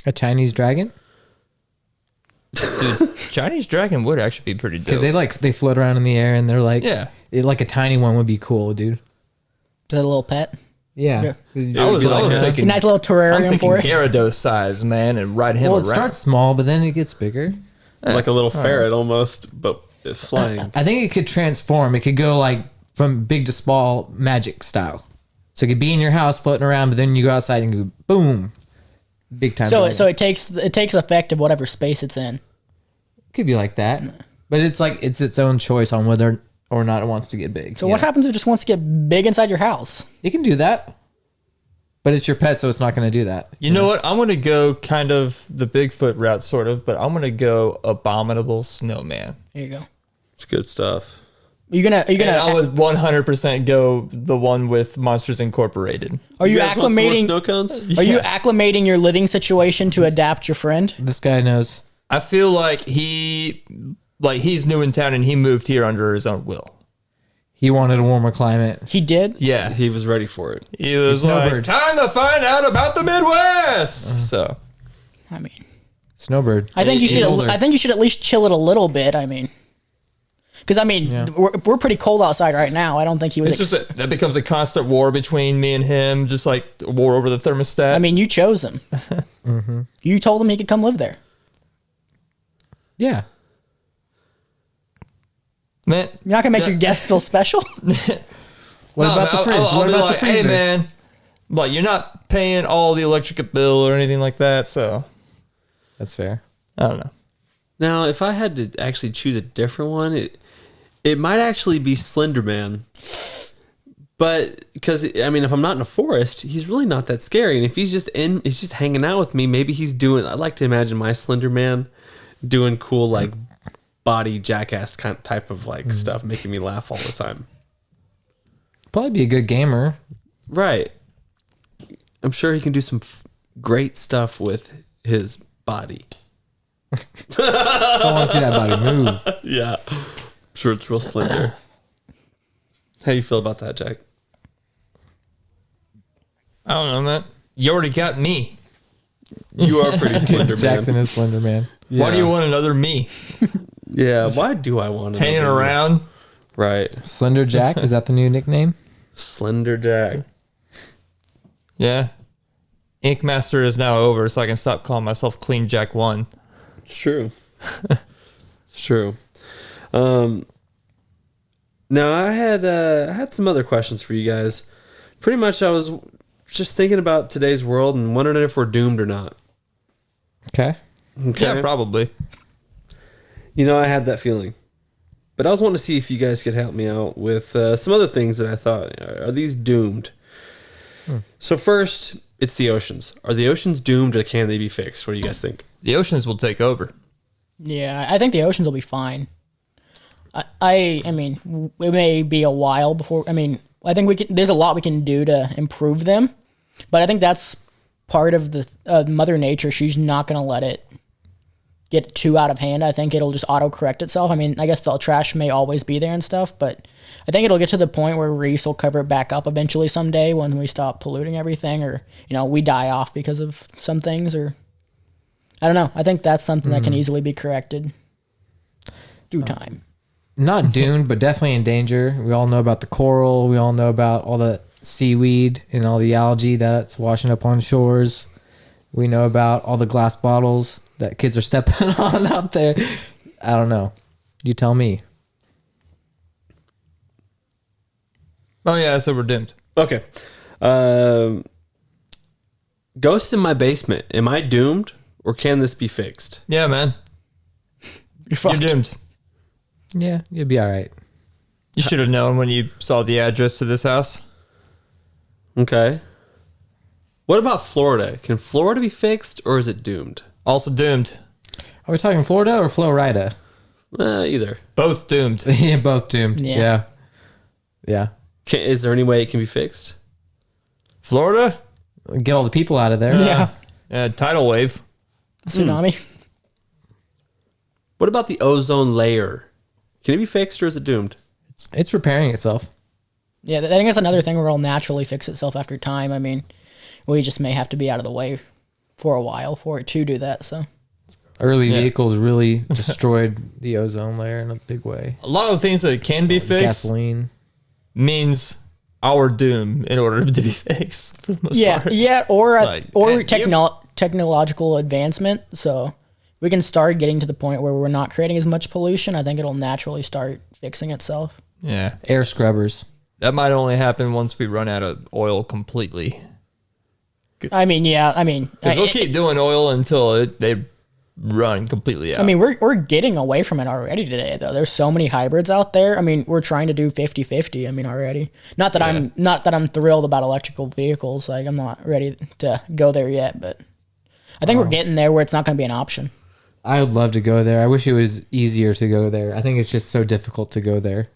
A Chinese dragon? Dude, Chinese dragon would actually be pretty dope. Because they float around in the air and they're like, Yeah. Like a tiny one would be cool, dude. Is that a little pet? Yeah. I was A thinking, nice little I'm terrarium thinking for it. Gyarados size, man, and ride him Well, it around. starts small, but then it gets bigger. Like a little ferret almost, but it's flying. I think it could transform. It could go like from big to small, magic style. So it could be in your house floating around, but then you go outside and go boom, big time. So dragon. it takes effect of whatever space it's in. It could be like that, but it's like it's its own choice on whether or not it wants to get big. So what happens if it just wants to get big inside your house? It can do that, but it's your pet, so it's not going to do that. You know what? I'm going to go kind of the Bigfoot route, sort of, but I'm going to go abominable snowman. There you go. It's good stuff. Are you And I gonna would 100% go the one with Monsters Incorporated. are you guys want some more acclimating snow cones? are you acclimating your living situation to adapt your friend? This guy knows. I feel like he's new in town and he moved here under his own will. He wanted a warmer climate. He did. Yeah. He was ready for it. He was like, Snowbird. time to find out about the Midwest. So, I mean, Snowbird. I think you He's should. older. I think you should at least chill it a little bit. I mean, because we're pretty cold outside right now. I don't think he was. it's just that becomes a constant war between me and him, just like a war over the thermostat. I mean, you chose him. You told him he could come live there. Yeah. man, You're not gonna make your guests feel special. What about the fridge? I'll What be about like, the hey, freezer? man, like you're not paying all the electric bill or anything like that, so That's fair. I don't know. Now, if I had to actually choose a different one, It might actually be Slender Man. But because I mean, if I'm not in a forest, he's really not that scary. And if he's just hanging out with me, maybe he's doing. I like to imagine my Slender Man doing cool like body jackass kind of type of like stuff, making me laugh all the time. Probably be a good gamer. Right. I'm sure he can do some great stuff with his body. I want to see that body move. Yeah. I'm sure it's real slender. How you feel about that, Jack? I don't know, man. You already got me. You are pretty slender, man. Jackson is Slender Man. Why do you want another me Yeah, why do I want to hanging around? Right. Slender Jack, is that the new nickname? Slender Jack. Yeah. Ink Master is now over, so I can stop calling myself Clean Jack 1. It's true. It's true. Now I had some other questions for you guys. Pretty much I was just thinking about today's world and wondering if we're doomed or not. Okay. Yeah, probably. You know, I had that feeling. But I was wanting to see if you guys could help me out with some other things that I thought, are these doomed? So first, it's the oceans. Are the oceans doomed or can they be fixed? What do you guys think? The oceans will take over. Yeah, I think the oceans will be fine. I mean, it may be a while before. I mean, I think there's a lot we can do to improve them, but I think that's part of the Mother Nature. She's not going to let it get too out of hand. I think it'll just auto-correct itself. I mean, I guess the trash may always be there and stuff, but I think it'll get to the point where reefs will cover it back up eventually someday when we stop polluting everything, or, you know, we die off because of some things, or I don't know. I think that's something that can easily be corrected through time. Not doomed, but definitely in danger. We all know about the coral. We all know about all the seaweed and all the algae that's washing up on shores. We know about all the glass bottles that kids are stepping on out there. I don't know. You tell me. Oh, yeah, so we're doomed. Okay. Ghost in my basement. Am I doomed or can this be fixed? Yeah, man. You're doomed. Yeah, you'd be all right. You should have known when you saw the address to this house. Okay. What about Florida? Can Florida be fixed or is it doomed? Also doomed. Are we talking Florida or Florida? Either. Both doomed. Yeah, both doomed. Yeah. Yeah. Is there any way it can be fixed? Florida? Get all the people out of there. Yeah. Tidal wave. Tsunami. What about the ozone layer? Can it be fixed or is it doomed? It's repairing itself. Yeah, I think that's another thing where it'll naturally fix itself after time. I mean, we just may have to be out of the way for a while for it to do that. So Early vehicles really destroyed the ozone layer in a big way. A lot of things that can be fixed Gasoline. means our doom in order to be fixed for the most part. Yeah, or Like, technological advancement. So we can start getting to the point where we're not creating as much pollution. I think it'll naturally start fixing itself. Yeah. Air scrubbers. That might only happen once we run out of oil completely. I mean, yeah, I mean, Because they'll keep doing oil until they run completely out. I mean, we're getting away from it already today, though. There's so many hybrids out there. I mean, we're trying to do 50-50. I mean, already. Not that I'm thrilled about electrical vehicles. Like, I'm not ready to go there yet, but I think we're getting there where it's not going to be an option. I would love to go there. I wish it was easier to go there. I think it's just so difficult to go there.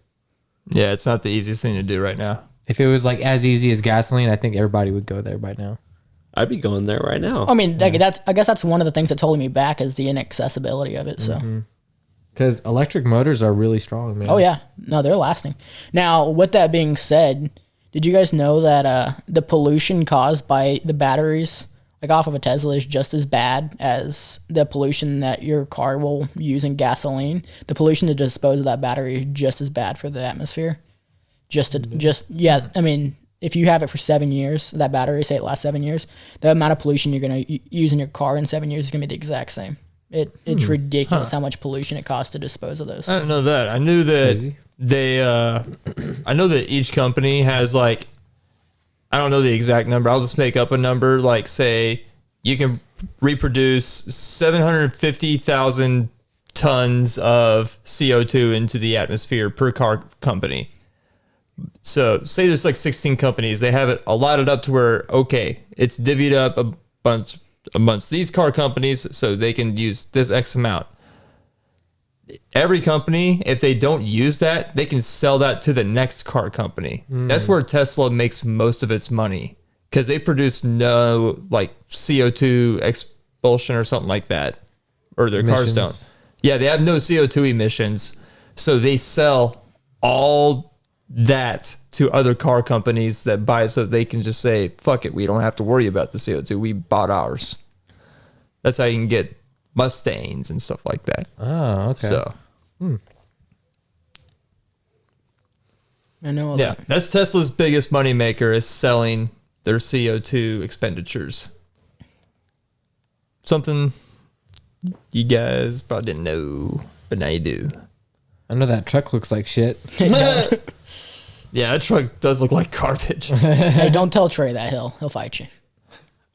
Yeah, it's not the easiest thing to do right now. If it was like as easy as gasoline, I think everybody would go there by now. I'd be going there right now. I mean, I guess that's one of the things that's holding me back is the inaccessibility of it. So, Because electric motors are really strong, man. oh yeah, no, they're lasting. Now, with that being said, did you guys know that the pollution caused by the batteries, like off of a Tesla, is just as bad as the pollution that your car will use in gasoline? The pollution to dispose of that battery is just as bad for the atmosphere. I mean, if you have it for 7 years, that battery, say it lasts 7 years, the amount of pollution you're going to use in your car in 7 years is going to be the exact same. It's ridiculous how much pollution it costs to dispose of those. I didn't know that. I knew that Crazy. I know that each company has like, I don't know the exact number. I'll just make up a number. Like say you can reproduce 750,000 tons of CO2 into the atmosphere per car company. So say there's like 16 companies, they have it allotted up to where, okay, it's divvied up amongst these car companies so they can use this X amount. Every company, if they don't use that, they can sell that to the next car company. That's where Tesla makes most of its money, because they produce no like CO2 expulsion or something like that, or their cars don't. Yeah, they have no CO2 emissions, so they sell all that to other car companies that buy it, so they can just say, fuck it, we don't have to worry about the CO2. We bought ours. That's how you can get Mustangs and stuff like that. Oh, okay. So, I know. yeah, that's Tesla's biggest moneymaker, is selling their CO2 expenditures. Something you guys probably didn't know, but now you do. I know that truck looks like shit. Yeah, that truck does look like garbage. Hey, don't tell Trey that. He'll fight you.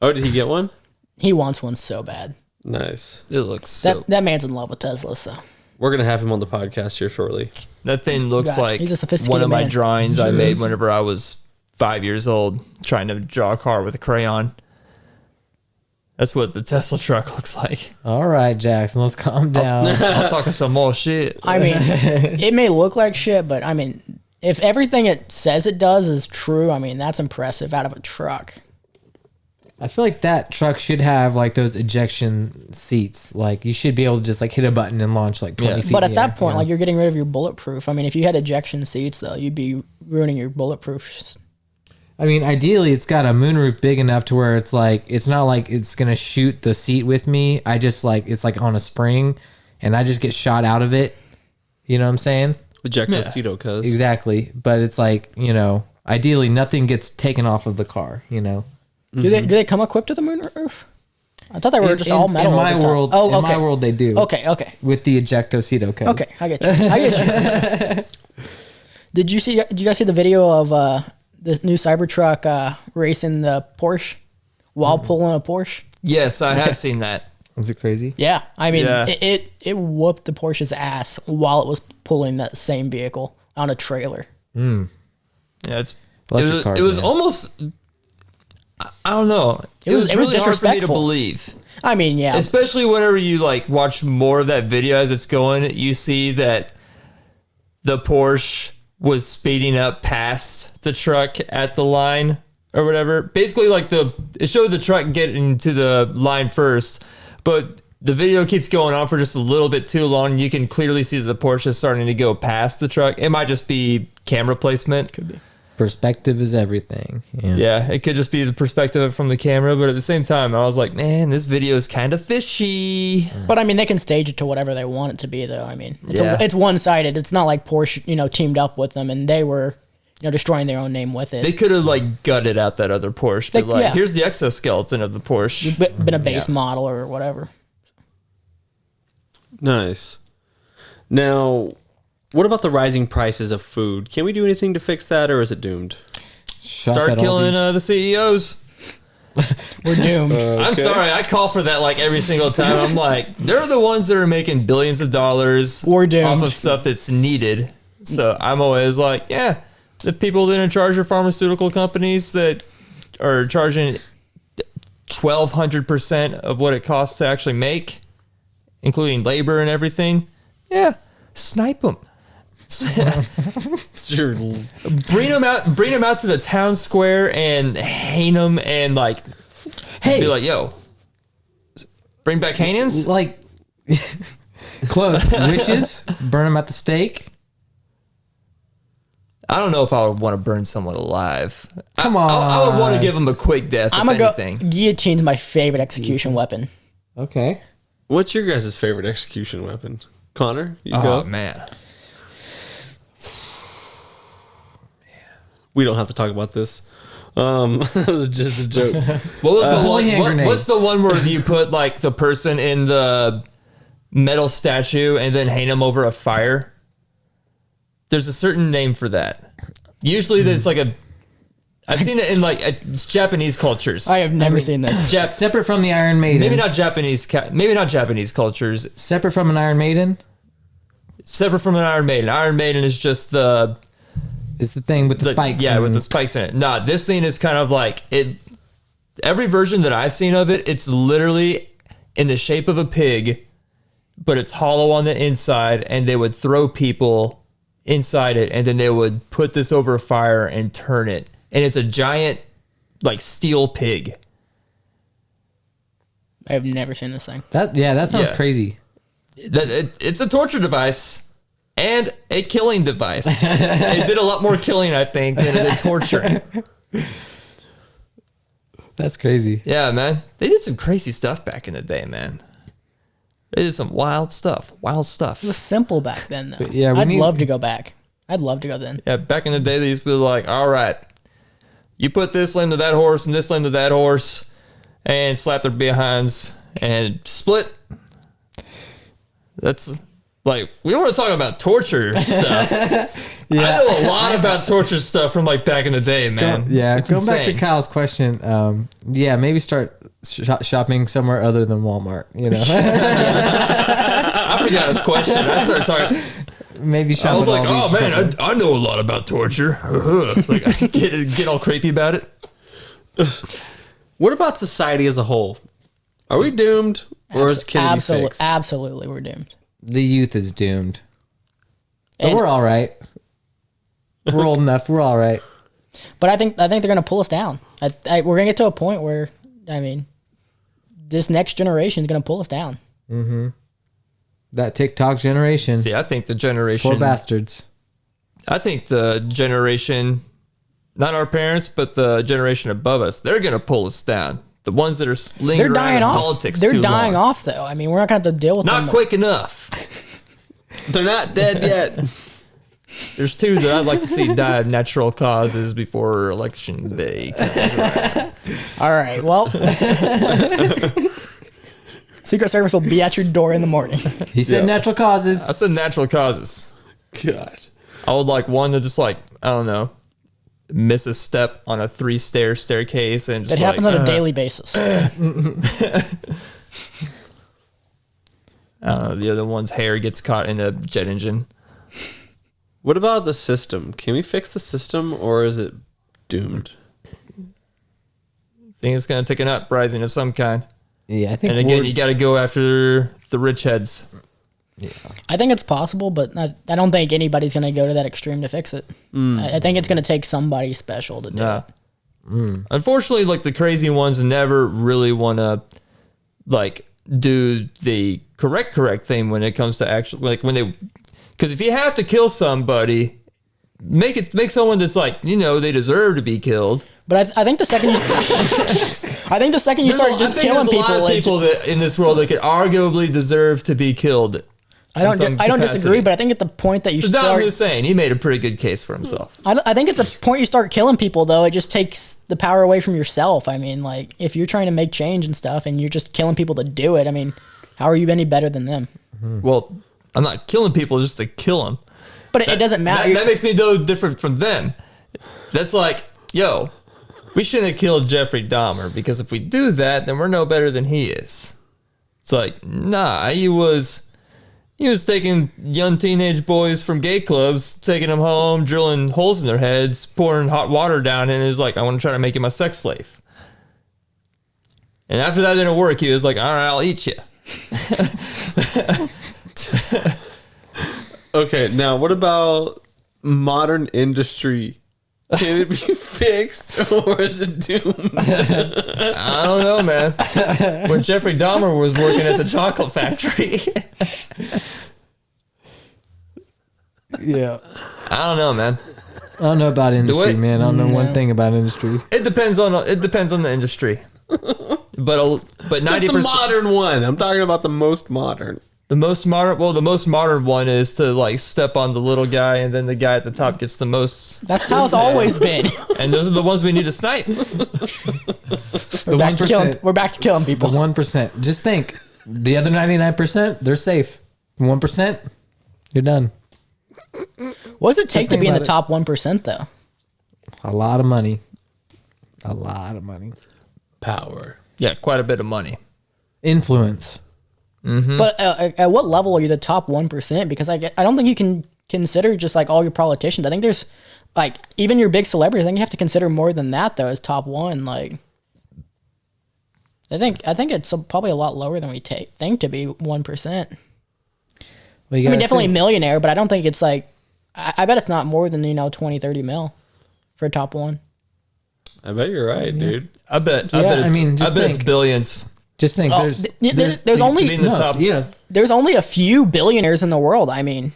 Oh, did he get one? He wants one so bad. Nice. It looks so... That man's in love with Tesla, so. We're gonna have him on the podcast here shortly. That thing looks God, like he's a sophisticated one of my man. drawings I made whenever I was 5 years old, trying to draw a car with a crayon. That's what the Tesla truck looks like. All right, Jackson, let's calm down. I'm talking some more shit. I mean, it may look like shit, but I mean, if everything it says it does is true, I mean, that's impressive out of a truck. I feel like that truck should have like those ejection seats. Like you should be able to just like hit a button and launch like 20 feet. But in at the air, that point, you know? like you're getting rid of your bulletproof. I mean, if you had ejection seats, though, you'd be ruining your bulletproof. I mean, ideally, it's got a moonroof big enough to where it's like it's not like it's gonna shoot the seat with me. I just like it's like on a spring, and I just get shot out of it. You know what I'm saying? Ejectocito, cuz. Exactly. But it's like, you know, ideally, nothing gets taken off of the car. You know. Do they come equipped with a moonroof? I thought they were just all metal. In my all the time. world, oh, in okay. my world, they do. Okay. With the ejectocito code. Okay, I get you. I get you. Did you guys see the video of this new Cybertruck racing the Porsche while pulling a Porsche? Yes, I have seen that. Was it crazy? Yeah, I mean, Yeah. it whooped the Porsche's ass while it was pulling that same vehicle on a trailer. Yeah, Electric cars, it was man. almost... I don't know. It was it was really hard for me to disrespectful. believe. I mean, yeah, Especially whenever you like watch more of that video as it's going, you see that the Porsche was speeding up past the truck at the line or whatever. Basically, like it showed the truck getting to the line first, but the video keeps going on for just a little bit too long. You can clearly see that the Porsche is starting to go past the truck. It might just be camera placement. Could be. Perspective is everything. Yeah. Yeah, it could just be the perspective from the camera, but at the same time, I was like, man, this video is kind of fishy. but I mean, they can stage it to whatever they want it to be, though. I mean, Yeah. it's one-sided. It's not like Porsche, teamed up with them and they were, destroying their own name with it. They could have like gutted out that other Porsche, but Like, yeah. here's the exoskeleton of the Porsche. Been a base model or whatever. Nice. Now, what about the rising prices of food? Can we do anything to fix that, or is it doomed? Start killing the CEOs. We're doomed. I'm sorry, I call for that like every single time. I'm like, they're the ones that are making billions of dollars We're doomed. off of stuff that's needed. So I'm always like, yeah, the people that are in charge of pharmaceutical companies that are charging 1,200% of what it costs to actually make, including labor and everything. Yeah, snipe them. Bring them out to the town square and hang them and like Hey, be like, yo, bring back hangings. like close witches, burn them at the stake. I don't know if I would want to burn someone alive. Come I would want to on. give them a quick death. I'm if gonna go. anything. Guillotine's my favorite execution weapon. Okay. What's your guys' favorite execution weapon? Connor, you Oh go. man, We don't have to talk about this. That was just a joke. what was the holy hand one? grenade. What's the one where you put like the person in the metal statue and then hang them over a fire? There's a certain name for that. Usually, it's like I've seen it in like Japanese cultures. I have never seen this. Separate from the Iron Maiden. Maybe not Japanese cultures. Separate from an Iron Maiden Separate from an Iron Maiden. Iron Maiden is just the thing with the spikes. Yeah, with the spikes in it. Nah, this thing is kind of like it. Every version that I've seen of it, it's literally in the shape of a pig, but it's hollow on the inside, and they would throw people inside it, and then they would put this over a fire and turn it. And it's a giant, like, steel pig. I have never seen this thing. That sounds crazy. It's a torture device and a killing device. It did a lot more killing, I think, than it did torture. That's crazy. Yeah, man. They did some crazy stuff back in the day, man. They did some wild stuff. Wild stuff. It was simple back then, though. Yeah, I'd love to go back. I'd love to go then. Yeah, back in the day, they used to be like, all right, you put this limb to that horse and this limb to that horse and slap their behinds and split. That's like, we want to talk about torture stuff. I know a lot about torture stuff from like back in the day, man. Going back to Kyle's question, maybe start shopping somewhere other than Walmart, you know. I forgot his question. I started talking. Maybe shop. I was like, oh man, I know a lot about torture. Like, I get all creepy about it. What about society as a whole? Are we doomed, or can it be fixed? Absolutely, we're doomed. The youth is doomed. But And- we're all right. We're old enough. We're all right. But I think they're going to pull us down. We're going to get to a point where, I mean, this next generation is going to pull us down. That TikTok generation. See, I think the generation. Poor bastards. I think the generation, not our parents, but the generation above us, they're going to pull us down. The ones that are They're lingering around dying in off. politics They're too dying long. off, though. I mean, we're not going to have to deal with them. Not quick enough. They're not dead yet. There's two that I'd like to see die of natural causes before election day. All right. Well, Secret Service will be at your door in the morning. He said natural causes. I said natural causes. God. I would like one to just like, I don't know, miss a step on a 3-stair staircase and just That happens like, on a daily basis. the other one's hair gets caught in a jet engine. What about the system? Can we fix the system, or is it doomed? I think it's going to take an uprising of some kind. Yeah, I think. And again, you got to go after the rich heads. I think it's possible, but I don't think anybody's going to go to that extreme to fix it. I think it's going to take somebody special to do Nah. it. Unfortunately, like the crazy ones never really want to like do the correct thing when it comes to actually like when they, because if you have to kill somebody, make someone that's like, you know, they deserve to be killed. But I think the second you, I think the second you start just killing there's a lot of people, people that in this world that could arguably deserve to be killed. I don't some disagree, capacity. but I think at the point that you Saddam start, Hussein, he made a pretty good case for himself. I think at the point you start killing people, though, it just takes the power away from yourself. I mean, like, if you're trying to make change and stuff and you're just killing people to do it, I mean, how are you any better than them? Well, I'm not killing people just to kill them. But it doesn't matter. That makes me no different from them. That's like, yo, we shouldn't have killed Jeffrey Dahmer because if we do that, then we're no better than he is. It's like, nah, he was taking young teenage boys from gay clubs, taking them home, drilling holes in their heads, pouring hot water down, and is like, I want to try to make him a sex slave. And after that didn't work, he was like, all right, I'll eat you. Okay, now what about modern industry? Can it be fixed, or is it doomed? I don't know, man. When Jeffrey Dahmer was working at the chocolate factory. Yeah. I don't know, man. I don't know about industry, it? man. I don't know one thing about industry. It depends on the industry. But 90%. The modern one. I'm talking about the most modern. The most modern one is to like step on the little guy, and then the guy at the top gets the most. That's how it's always been. And those are the ones we need to snipe. We're back to killing The people. 1%. Just think, the other 99%, they're safe. 1%, you're done. What does it take to think be in the about it. top 1%, though? A lot of money. A lot of money. Power. Yeah, quite a bit of money. Influence. But at what level are you the top 1%? Because I don't think you can consider just like all your politicians. I think there's like even your big celebrities. I think you have to consider more than that though as top one. Like I think it's probably a lot lower than we think to be 1%. Well, I mean, definitely millionaire, but I don't think it's like I bet it's not more than 20, 30 mil for a top one. I bet you're right, dude. I bet. Yeah, I bet. It's, I mean, just I bet it's think. billions. Just think, Oh, there's there's only to be in the top. yeah. there's only a few billionaires in the world. I mean,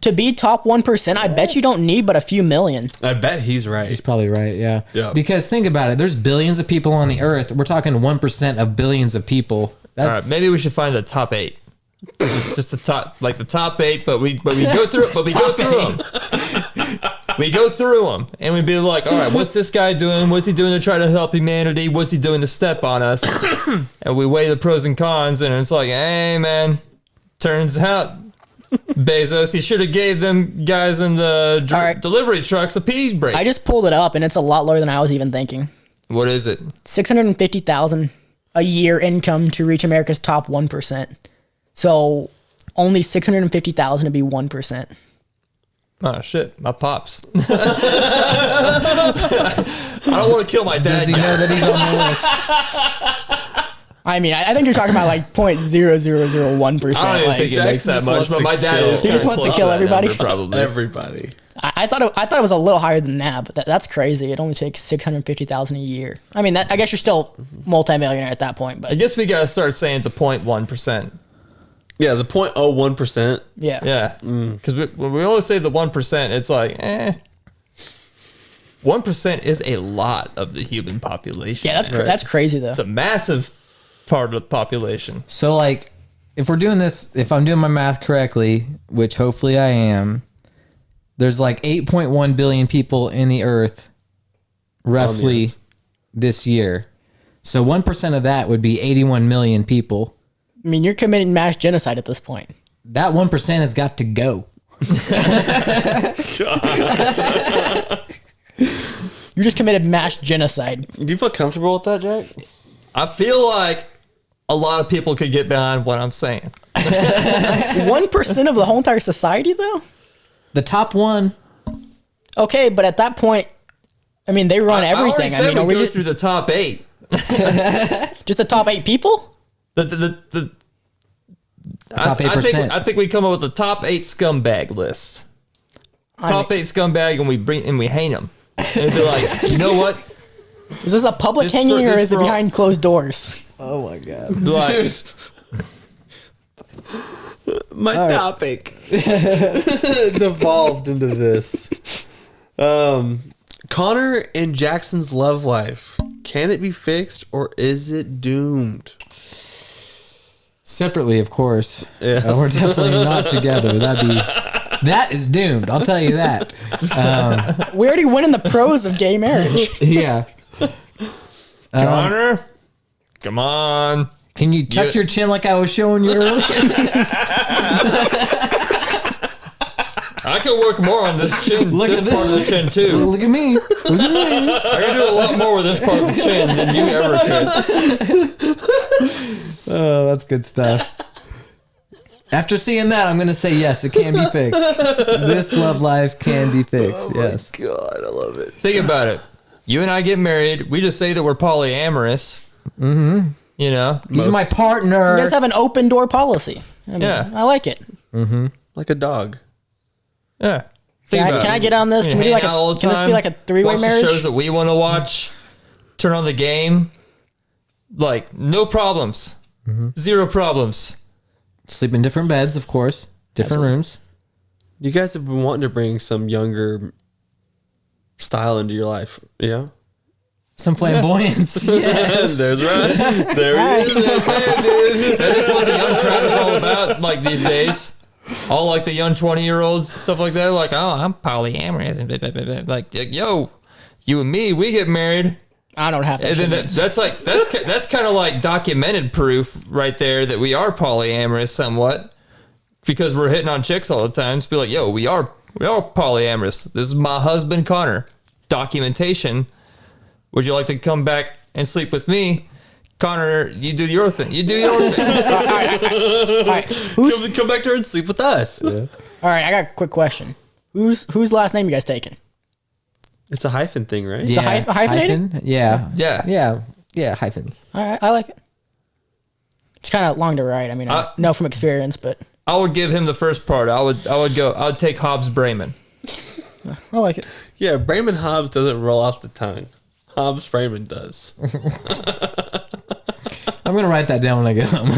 to be top 1%, I bet you don't need but a few million. I bet he's right. He's probably right, yeah. Yeah. Because think about it, there's billions of people on the earth. We're talking 1% of billions of people. All That's right, maybe we should find the top 8. Just the top, like the top 8, but we go through, but we go through them. We go through them, and we'd be like, all right, what's this guy doing? What's he doing to try to help humanity? What's he doing to step on us? And we weigh the pros and cons, and it's like, hey, man, turns out Bezos, he should have gave them guys in the All right. delivery trucks a pee break. I just pulled it up, and it's a lot lower than I was even thinking. What is it? 650,000 a year income to reach America's top 1%. So only 650,000 to be 1%. Oh, shit, my pops. I don't want to kill my dad does he yet. know that he's on the list? I mean, I think you're talking about like 0.0001%. I don't even Like, think it makes Jackson that just much, wants but to my dad kill- is. He just kinda wants to close kill that everybody? number, probably. Everybody. I thought it was a little higher than that, but that's crazy. It only takes 650,000 a year. I mean, I guess you're still multimillionaire at that point, I but guess we gotta start saying the 0.1%. Yeah, the 0.01%. yeah. Yeah, because when we always say the 1%, it's like, 1% is a lot of the human population. Yeah, that's crazy though. It's a massive part of the population. So, like, if we're doing this, if I'm doing my math correctly, which hopefully I am, there's like 8.1 billion people in the earth, roughly, this year. So 1% of that would be 81 million people. I mean, you're committing mass genocide at this point. That 1% has got to go. You just committed mass genocide. Do you feel comfortable with that, Jack? I feel like a lot of people could get behind what I'm saying. 1% of the whole entire society, though? The top one, Okay, but at that point, I mean, they run everything. I already said are we we go just, through the top 8. just the top 8 people? The top 8%. I think we come up with a top 8 scumbag list. Top 8 scumbag, and we hang them. And it'd be like, you know what? Is this a public This hanging for- or this is it for all- behind closed doors? Oh my god. Be like, My topic devolved into this. Connor and Jackson's love life. Can it be fixed or is it doomed? separately, of course. Yes. We're definitely not together. That is doomed. I'll tell you that. We already went in the pros of gay marriage. Yeah. Connor, come on. Can you tuck You- your chin like I was showing you earlier? I could work more on this chin, Look this at part of the chin too. Look at me. Look at me. I can do a lot more with this part of the chin than you ever could. Oh, that's good stuff. After seeing that, I'm going to say yes, it can be fixed. This love life can be fixed. Yes. God, I love it. Think about it. You and I get married. We just say that we're polyamorous. Mm-hmm. You know? He's my You partner. guys have an open door policy. I mean, Yeah. I like it. Like a dog. Yeah. Think Can about I it. get on this? We Can we do hang like out all a, the can this time, be like a three-way watch marriage? the shows that we want to watch. Turn on the game. Like, no problems. Zero problems. Sleep in different beds, of course. Different rooms. You guys have been wanting to bring some younger style into your life, yeah? Some flamboyance. Yeah. There's right. There he is. That is what the young crowd is all about, like, these days. All like the young 20-year-olds, stuff like that. Like, oh, I'm polyamorous. And blah, blah, blah, blah. Like, yo, you and me, we get married. I don't have to. And then that's kind of like documented proof right there that we are polyamorous somewhat, because we're hitting on chicks all the time. Just be like, yo, we are polyamorous. This is my husband Connor. Documentation. Would you like to come back and sleep with me? Connor, you do your thing. You do your thing. All right. Come back to her and sleep with us. Yeah. All right, I got a quick question. Whose last name you guys taking? It's a hyphen thing, right? a hyphenated? Hyphen? Yeah. Yeah. Yeah, hyphens. All right, I like it. It's kind of long to write. I mean, I know from experience, but I would give him the first part. I would take Hobbs Bremen. I like it. Yeah, Bremen Hobbs doesn't roll off the tongue. Hobbs Bremen does. I'm going to write that down when I get home.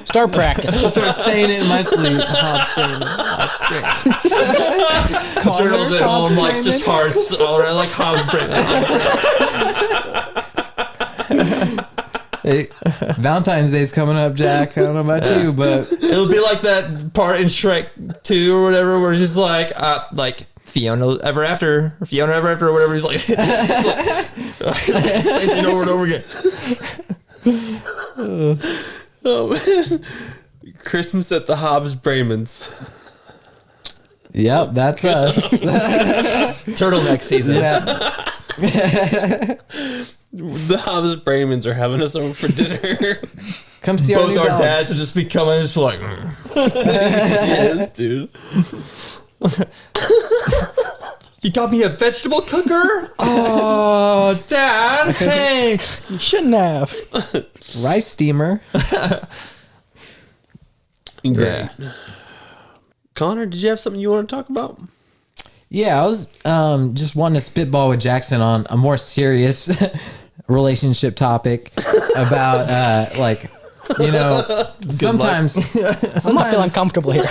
Start practicing. Start saying it in my sleep. Hobbs Bremen. Journals at home, like just hearts all around, like Hobbs Bremen. Hey, Valentine's Day's coming up, Jack. I don't know about you, but It'll be like that part in Shrek 2 or whatever, where it's just like Fiona Ever After, or Fiona Ever After, or whatever. He's like, same thing over and over again. Oh man. Christmas at the Hobbs Bremens. yep, that's us. Turtleneck season. Yeah. The Hobbs Bremens are having us over for dinner. Come see Both our dog. dads would just be coming and just be like, Yes, dude. you got me a vegetable cooker? Oh, Dad, thanks. You shouldn't have. Rice steamer. Great. Connor, did you have something you want to talk about? Yeah, I was just wanting to spitball with Jackson on a more serious relationship topic about like, you know, sometimes I'm not feeling comfortable here.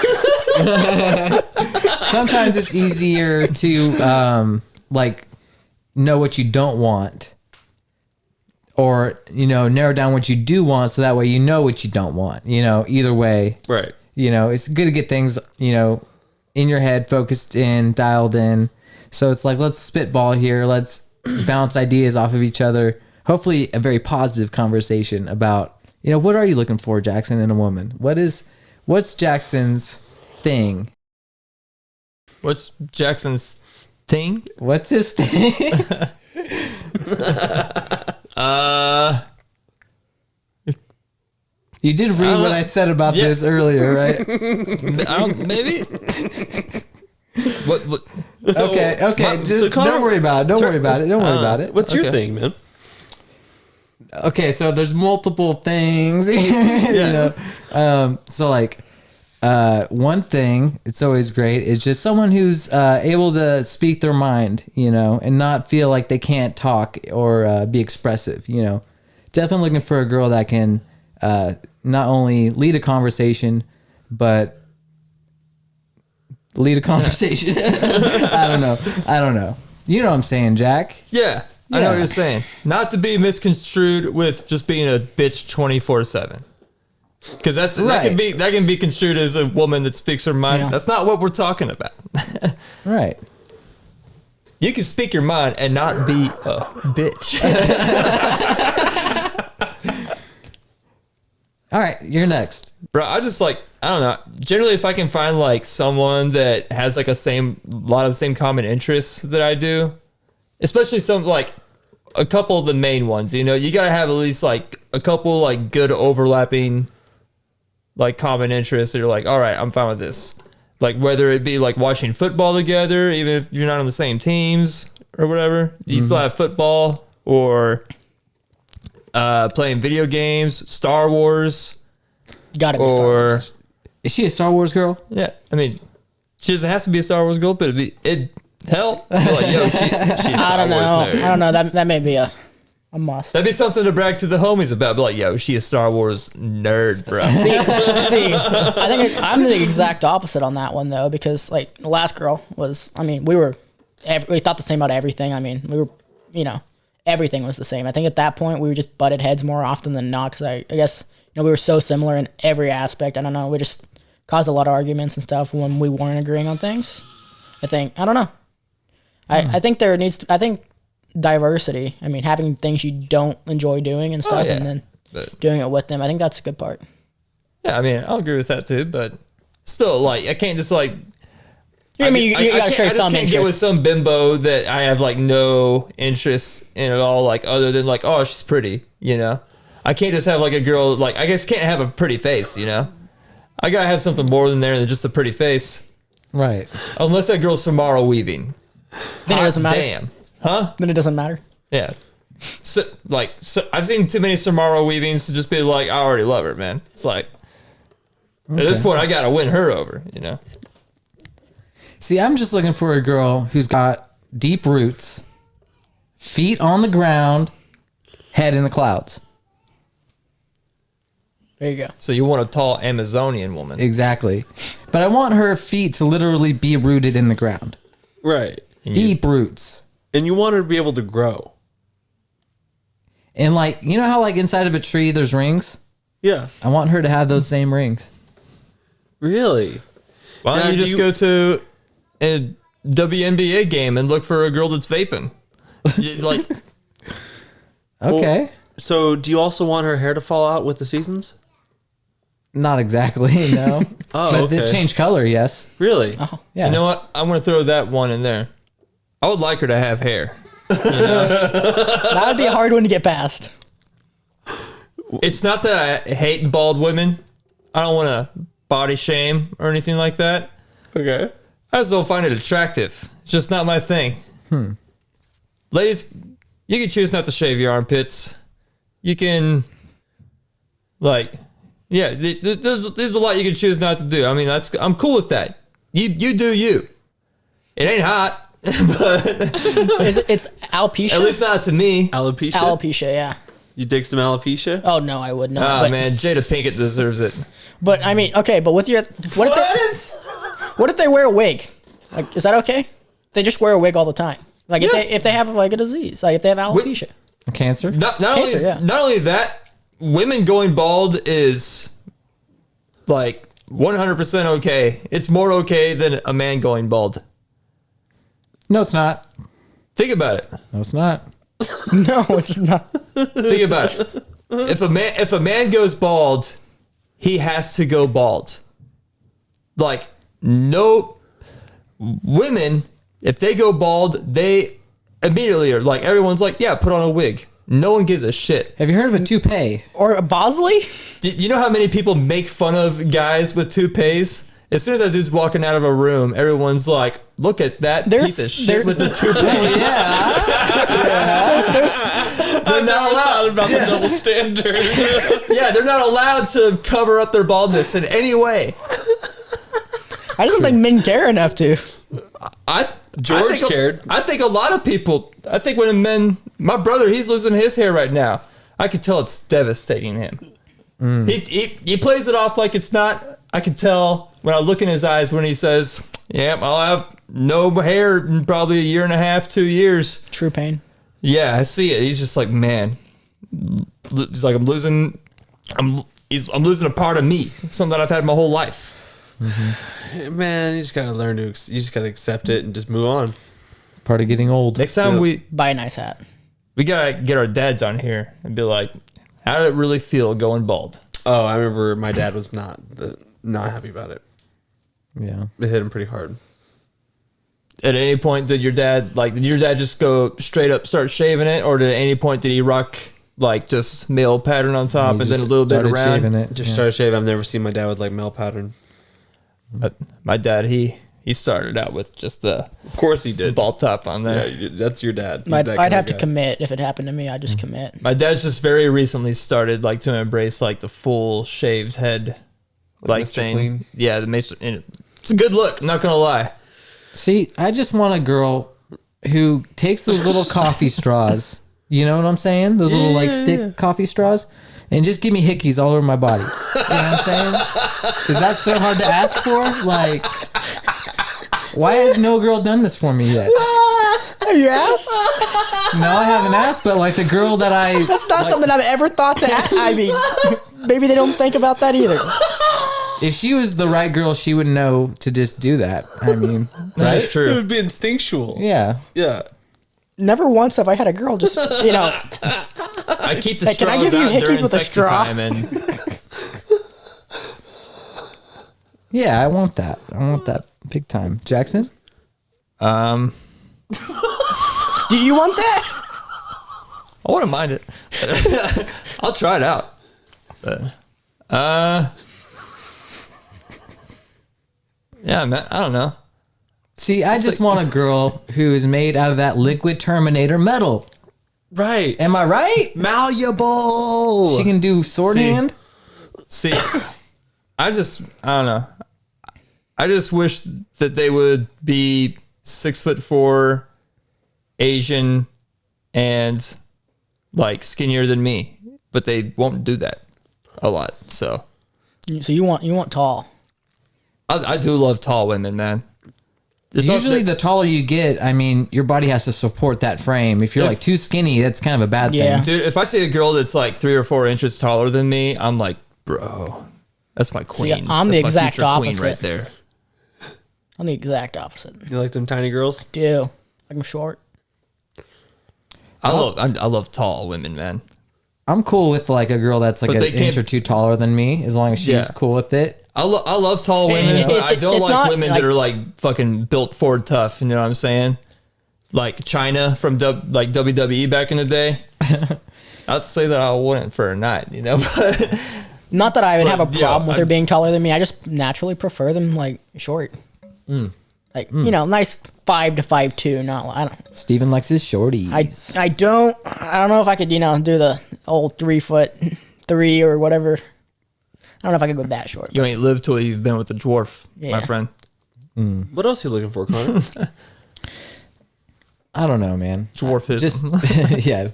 sometimes it's easier to like know what you don't want, or you know, narrow down what you do want, so that way you know what you don't want. You know, either way, Right. you know, it's good to get things, you know, in your head, focused in, dialed in. So it's like, let's spitball here. Let's bounce ideas off of each other. Hopefully a very positive conversation about, you know, what are you looking for, Jackson, in a woman? What's Jackson's thing? What's Jackson's thing? What's his thing? You did read what I said about Yeah. this earlier, right? I don't, maybe? What? Okay, just So Connor- don't worry about it. Don't worry about it. Don't worry about it. What's your Okay. thing, man? Okay, so there's multiple things. You know? So like one thing, it's always great, is just someone who's able to speak their mind, you know, and not feel like they can't talk or be expressive, you know. Definitely looking for a girl that can not only lead a conversation, but lead a conversation. I don't know. You know what I'm saying, Jack? Yeah, I know Yeah. what you're saying. Not to be misconstrued with just being a bitch 24/7. Because that can be construed as a woman that speaks her mind. Yeah. That's not what we're talking about. Right. You can speak your mind and not be a bitch. All right, you're next. Bro, I don't know. Generally, if I can find like someone that has like lot of the same common interests that I do, especially some like a couple of the main ones, you know, you gotta have at least like a couple like good overlapping like common interests that you're like, all right, I'm fine with this. Like whether it be like watching football together, even if you're not on the same teams or whatever, you still have football, or playing video games, Star Wars, Gotta be Star or Wars. Is she a Star Wars girl? yeah, I mean, she doesn't have to be a Star Wars girl, but it'd help. Be like, yo, she's a Star I don't know. Wars nerd. I don't know. That may be a must. That'd be something to brag to the homies about. Be like, yo, she a Star Wars nerd, bro. See, I'm the exact opposite on that one though, because like the last girl was, I mean, we thought the same about everything. I mean, we were, you know, everything was the same. I think at that point we were just butted heads more often than not, because I guess, you know, we were so similar in every aspect. I don't know. We just caused a lot of arguments and stuff when we weren't agreeing on things. I don't know. I think there needs to, I think diversity. I mean, having things you don't enjoy doing and stuff, yeah. and then But doing it with them. I think that's a good part. yeah, I mean, I'll agree with that too. But still, like, I can't just like I mean, you gotta show I just some can't get with interest. some bimbo that I have like no interest in at all, like other than like, oh, she's pretty, you know. I can't just have like a girl like I guess can't have a pretty face, you know. I gotta have something more than there than just a pretty face. Right. Unless that girl's Samara weaving. Then it doesn't matter. Damn. Huh? Then it doesn't matter. Yeah. So, I've seen too many Samara weavings to just be like, I already love her, man. It's like at this point I gotta win her over, you know. See, I'm just looking for a girl who's got deep roots, feet on the ground, head in the clouds. There you go. So you want a tall Amazonian woman. Exactly. But I want her feet to literally be rooted in the ground. Right. Deep roots. And you want her to be able to grow. And like, you know how like inside of a tree there's rings? Yeah. I want her to have those same rings. Really? Why don't Now, you do just go to a WNBA game and look for a girl that's vaping? Like, Okay. So do you also want her hair to fall out with the seasons? Not exactly, no. Oh, But it okay. changed color, yes. Really? Yeah. you know what? I'm gonna throw that one in there. I would like her to have hair. That would be a hard one to get past. It's not that I hate bald women. I don't want to body shame or anything like that. Okay. I just don't find it attractive. It's just not my thing. Ladies, you can choose not to shave your armpits. You can, like, yeah, there's a lot you can choose not to do. I mean, I'm cool with that. You do you. It ain't hot, but It's alopecia. at least not to me. Alopecia? Alopecia, yeah. You dig some alopecia? Oh no, I would not. Oh man, Jada Pinkett deserves it. But I mean, okay, but with your what if they wear a wig? Like, is that okay? They just wear a wig all the time. Like if they have like a disease, like if they have alopecia. Cancer? Not Cancer, only yeah. not only that, women going bald is like 100% okay. It's more okay than a man going bald. No, it's not. Think about it. No, it's not. No, it's not. Think about it. If a man goes bald, he has to go bald. Like no women, if they go bald, they immediately are like everyone's like, yeah, put on a wig. No one gives a shit. Have you heard of a toupee? Or a Bosley? You know how many people make fun of guys with toupees? As soon as that dude's walking out of a room, everyone's like, look at that piece of shit with the toupee. They're not allowed. About the double standard. Yeah, they're not allowed to cover up their baldness in any way. I just don't think men care enough to. George think cared. I think a lot of people. I think when men, my brother, he's losing his hair right now. I could tell it's devastating him. He plays it off like it's not. I could tell when I look in his eyes when he says, "Yeah, I'll have no hair in probably a year and a half, 2 years." True pain. Yeah, I see it. He's just like, man. He's like, I'm losing a part of me, something that I've had my whole life. Man, you just gotta learn to. You just gotta accept it and just move on. Part of getting old. Next time Buy a nice hat. we gotta get our dads on here and be like, how did it really feel going bald? Oh, I remember my dad was not happy about it. Yeah. It hit him pretty hard. At any point did your dad just go straight up start shaving it, or at any point did he rock like just male pattern on top and then a little bit started around? shaving it. Just started shaving. I've never seen my dad with like male pattern. But my dad, he started out with just the Of course he did. ball top on there. Yeah, that's your dad. He's I'd that kind have of to guy. commit if it happened to me. I'd just commit. My dad's just very recently started like to embrace like the full shaved head like Mr. thing. Clean? Yeah, it's a good look, not gonna lie. See, I just want a girl who takes those little coffee straws. You know what I'm saying? Those little like stick coffee straws. And just give me hickeys all over my body. You know what I'm saying? Is that so hard to ask for? Like, why has no girl done this for me yet? Have you asked? No, I haven't asked, but like the girl that I... That's not something I've ever thought to ask. I mean, maybe they don't think about that either. If she was the right girl, she would know to just do that. I mean, That's It true. would be instinctual. yeah. Yeah. Never once have I had a girl just, I keep the Hey, can I straws give you out hickeys during with a sexy straw? time, and Yeah, I want that. I want that Big time. Jackson? Do you want that? I wouldn't mind it. I'll try it out. But, yeah, man. I don't know. See, I just want a girl who is made out of that liquid Terminator metal. Right. Am I right? Malleable. She can do sword See. hand. See, I don't know. I just wish that they would be 6'4", Asian, and like skinnier than me, but they won't do that a lot. So So you want tall. I do love tall women, man. It's not Usually, that- the taller you get, I mean, your body has to support that frame. If you're like too skinny, that's kind of a bad Yeah. thing. dude, if I see a girl that's like 3 or 4 inches taller than me, I'm like, bro, that's my queen. I'm the That's my exact future queen opposite. right there. I'm the exact opposite. You like them tiny girls? Do like I'm short. I love tall women, man. I'm cool with like a girl that's like But an they can't- inch or two taller than me, as long as she's Yeah. cool with it. I love tall women, It- but it's- I don't it's like not women like- that are like fucking built Ford tough. You know what I'm saying? Like China from like WWE back in the day. I'd say that I wouldn't for a night, you know. But Not that I would have a But, problem yeah, with her being taller than me. I just naturally prefer them like short. Like nice 5 to 5'2". Not I don't. Steven likes his shorties. I don't know if I could do the old 3'3" or whatever. I don't know if I could go that short. you ain't lived till you've been with a dwarf, my Yeah. friend. What else are you looking for, Connor? I don't know, man. Dwarfism. Just yeah.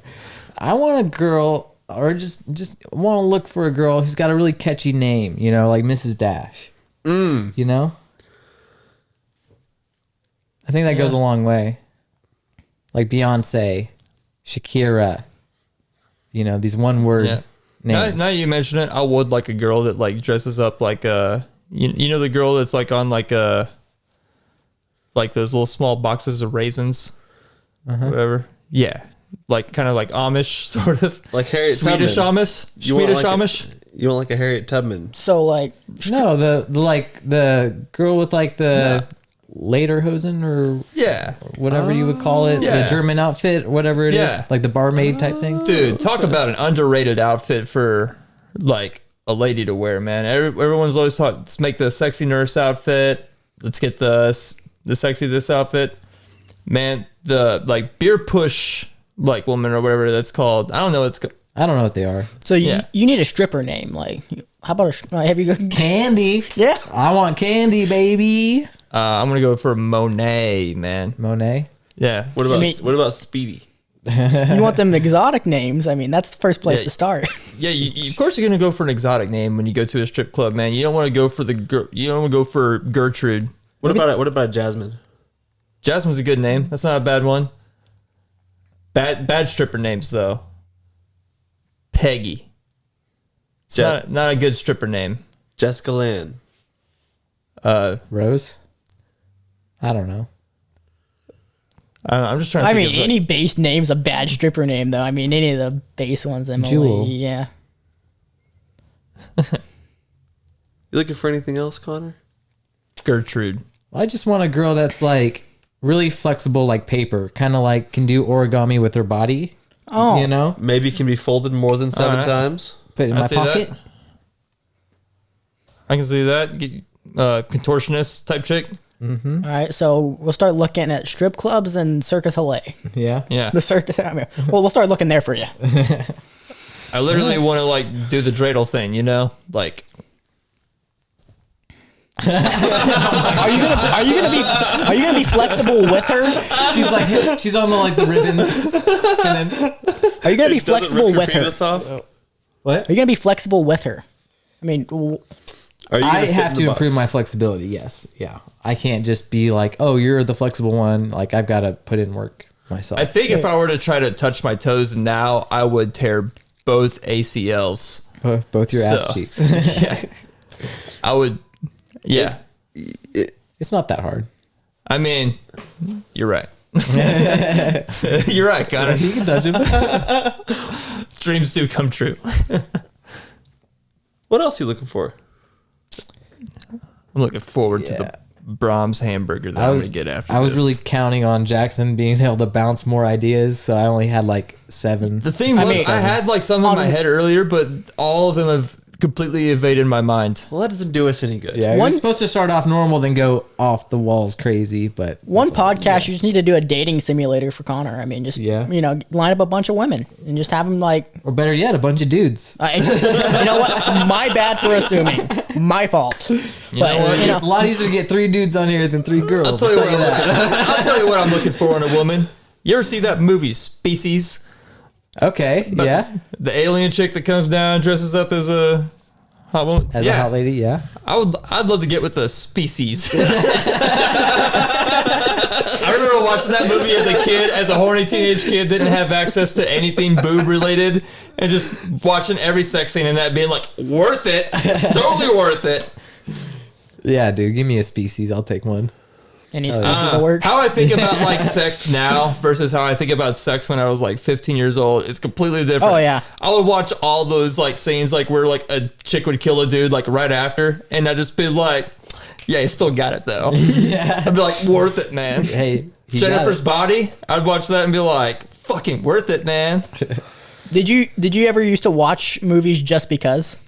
I want a girl, or just want to look for a girl who's got a really catchy name. You know, like Mrs. Dash. You know. I think that goes a long way. Like Beyonce, Shakira. You know, these one word Yeah. names. Now you mention it, I would like a girl that like dresses up like you know the girl that's like on like those little small boxes of raisins, whatever. Yeah, like kind of like Amish sort of, Like Harriet Swedish Tubman. Amish, You want Swedish like a- Amish. You want like a Harriet Tubman? So like No, the girl with like the lederhosen or Yeah, whatever you would call it, Yeah. the German outfit, whatever it is, Yeah. like the barmaid type thing. dude, talk about an underrated outfit for like a lady to wear, man. Everyone's always thought, let's make the sexy nurse outfit. Let's get the sexy this outfit, man. The like beer push like woman or whatever that's called. I don't know. I don't know what they are. so Yeah. you need a stripper name. Like how about have you Candy. Yeah. I want candy, baby. I'm gonna go for Monet, man. Monet. Yeah. What about mean- what about Speedy? You want them exotic names. I mean, that's the first place Yeah. to start. Yeah, of course you're gonna go for an exotic name when you go to a strip club, man. You don't want to go for you don't want to go for Gertrude. What about Jasmine? Jasmine's a good name. That's not a bad one. Bad stripper names though. Peggy. It's not a good stripper name. Jessica Lann. Rose. I don't know. I'm just trying to I think mean, of, any base name's a bad stripper name, though. I mean, any of the base ones, Emily. Jewel. Yeah. You looking for anything else, Connor? Gertrude. I just want a girl that's like really flexible, like paper, kind of like can do origami with her body. Oh. You know, Maybe can be folded more than 7 Alright. times. put it in I my see that. pocket. I can see that. Contortionist type chick. All right, so we'll start looking at strip clubs and Circus Halle. Yeah. Yeah. The circus. I mean, well, we'll start looking there for you. I literally want to like do the dreidel thing, you know, like. Are you gonna be flexible with her? She's like, she's on the ribbons. Spinning. Are you gonna be flexible with her? What? Are you gonna be flexible with her? I mean, Are you I gonna fit have in to the improve box? my flexibility. Yes. Yeah. I can't just be like, oh, you're the flexible one. Like I've got to put in work myself. I think if I were to try to touch my toes now, I would tear both ACLs. Both your ass So- cheeks. Yeah. I would. Yeah. It's not that hard. I mean, you're right. You're right, Connor. You can touch him. Dreams do come true. What else are you looking for? I'm looking forward to the Brahms hamburger that I'm gonna get after. I was this. really counting on Jackson being able to bounce more ideas, so I only had like 7. The thing was, I had like some in my head earlier, but all of them have completely evaded my mind. Well, that doesn't do us any good. Yeah, we're supposed to start off normal, then go off the walls crazy. But One podcast, you just need to do a dating simulator for Connor. I mean, just line up a bunch of women and just have them like, or better yet, a bunch of dudes. you know what? My bad for assuming. My fault. But It's a lot easier to get 3 dudes on here than 3 girls. I'll tell you what I'm looking for in a woman. You ever see that movie Species? Okay, yeah. The alien chick that comes down, dresses up as a hot woman. As a hot lady, yeah. I'd love to get with the Species. I remember watching that movie as a kid, as a horny teenage kid, didn't have access to anything boob related, and just watching every sex scene in that being like, worth it. Totally worth it. Yeah, dude, give me a Species. I'll take one. any species of work. How I think about like sex now versus how I think about sex when I was like 15 years old is completely different. Oh, yeah. I would watch all those like scenes like where like a chick would kill a dude like right after, and I'd just be like, yeah, you still got it though. Yeah. I'd be like, worth it, man. Hey, Jennifer's Body, I'd watch that and be like, fucking worth it, man. Did you ever used to watch movies just because?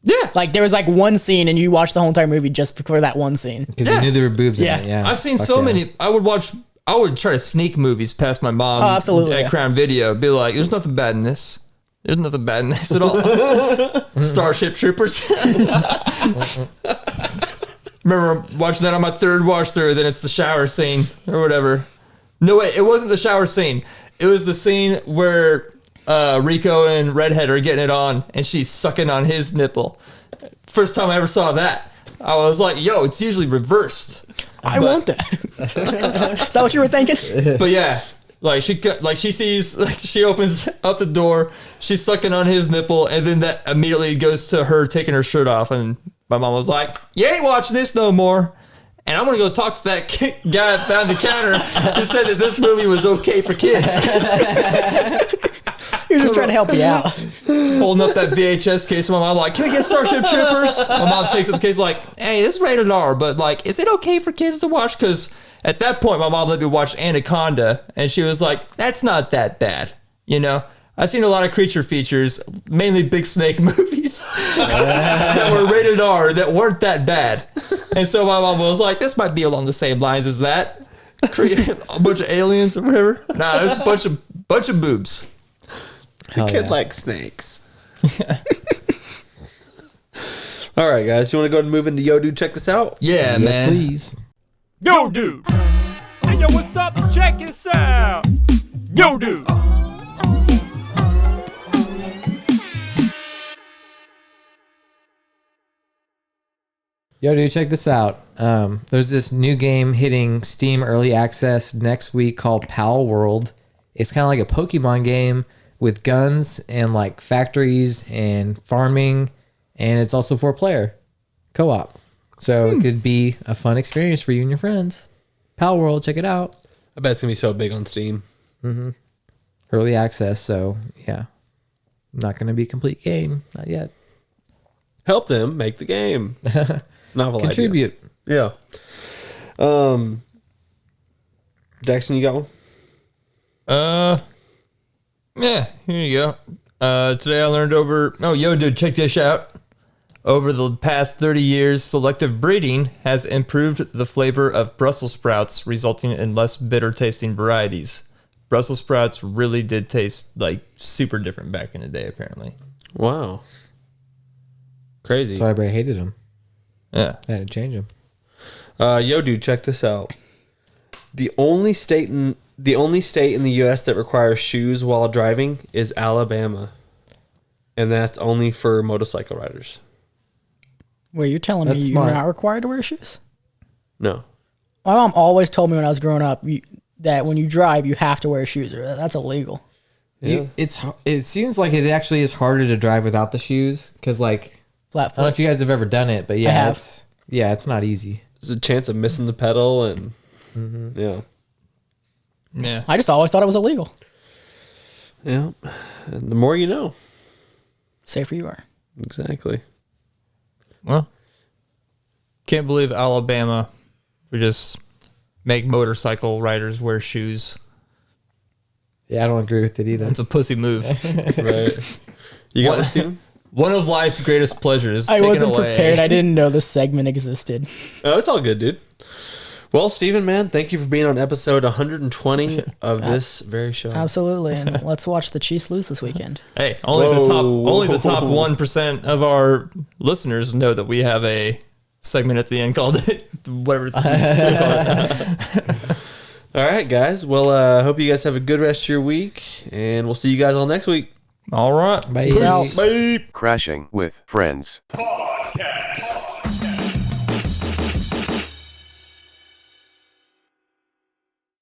Yeah. Like there was like one scene and you watched the whole entire movie just for that one scene. Because you knew there were boobs Yeah. in it. Yeah. I've seen so many. I would try to sneak movies past my mom absolutely, at yeah. Crown Video. Be like, there's nothing bad in this. There's nothing bad in this at all. Starship Troopers. Remember watching that on my third watch through, then it's the shower scene or whatever. No, wait, it wasn't the shower scene. It was the scene where Rico and Redhead are getting it on and she's sucking on his nipple. First time I ever saw that, I was like, yo, it's usually reversed. I want that. Is that what you were thinking? But yeah, like she sees, like she opens up the door, she's sucking on his nipple, and then that immediately goes to her taking her shirt off, and my mom was like, "You ain't watching this no more." And I'm gonna go talk to that guy behind the counter who said that this movie was okay for kids. He was just trying to help you out. Just holding up that VHS case, my mom like, "Can we get Starship Troopers?" My mom takes up the case like, "Hey, this is rated R, but like, is it okay for kids to watch?" Because at that point, my mom let me watch Anaconda, and she was like, "That's not that bad," you know. I've seen a lot of creature features, mainly big snake movies, that were rated R that weren't that bad. And so my mom was like, "This might be along the same lines as that. A bunch of aliens or whatever." Nah, there's a bunch of boobs. Hell Kid yeah. likes snakes. All right, guys. You want to go ahead and move into Yo Dude? Check this out. Yeah, Yes, man. please. Yo, dude. Hey, yo, what's up? Check this out. Yo, dude. Yo, dude, check this out. There's this new game hitting Steam Early Access next week called Pal World. It's kind of like a Pokemon game with guns and like factories and farming, and it's also 4-player co-op. So it could be a fun experience for you and your friends. Pal World, check it out. I bet it's gonna be so big on Steam. Early access, so yeah. Not going to be a complete game. Not yet. Help them make the game. Novel idea. Contribute. Yeah. Jackson, you got one? Yeah, here you go. Today I learned yo, dude, check this out. Over the past 30 years, selective breeding has improved the flavor of Brussels sprouts, resulting in less bitter tasting varieties. Brussels sprouts really did taste like super different back in the day, apparently. Wow. Crazy. So everybody hated him. Yeah. I had to change him. Yo, dude, check this out. The only state in the U.S. that requires shoes while driving is Alabama, and that's only for motorcycle riders. Wait, you're telling me That's you're smart. not required to wear shoes? No. My mom always told me when I was growing up that when you drive, you have to wear shoes, or that's illegal. Yeah. It seems like it actually is harder to drive without the shoes because like Flat I don't know foot. if you guys have ever done it, but yeah, have. it's not easy. There's a chance of missing the pedal, and yeah, Yeah. I just always thought it was illegal. yeah. And the more you know. Safer you are. Exactly. Well, can't believe Alabama We just make motorcycle riders wear shoes. Yeah, I don't agree with it either. It's a pussy move. Right. You got What- one, Steven? One of life's greatest pleasures. I taken wasn't away. prepared. I didn't know this segment existed. Oh, it's all good, dude. Well, Steven, man, thank you for being on episode 120 of this very show. Absolutely. And let's watch the Chiefs lose this weekend. Hey, only the top 1% of our listeners know that we have a segment at the end called whatever. All right, guys. Well, hope you guys have a good rest of your week, and we'll see you guys all next week. All right. Bye. Peace out. Bye. Crashing with Friends. Podcast.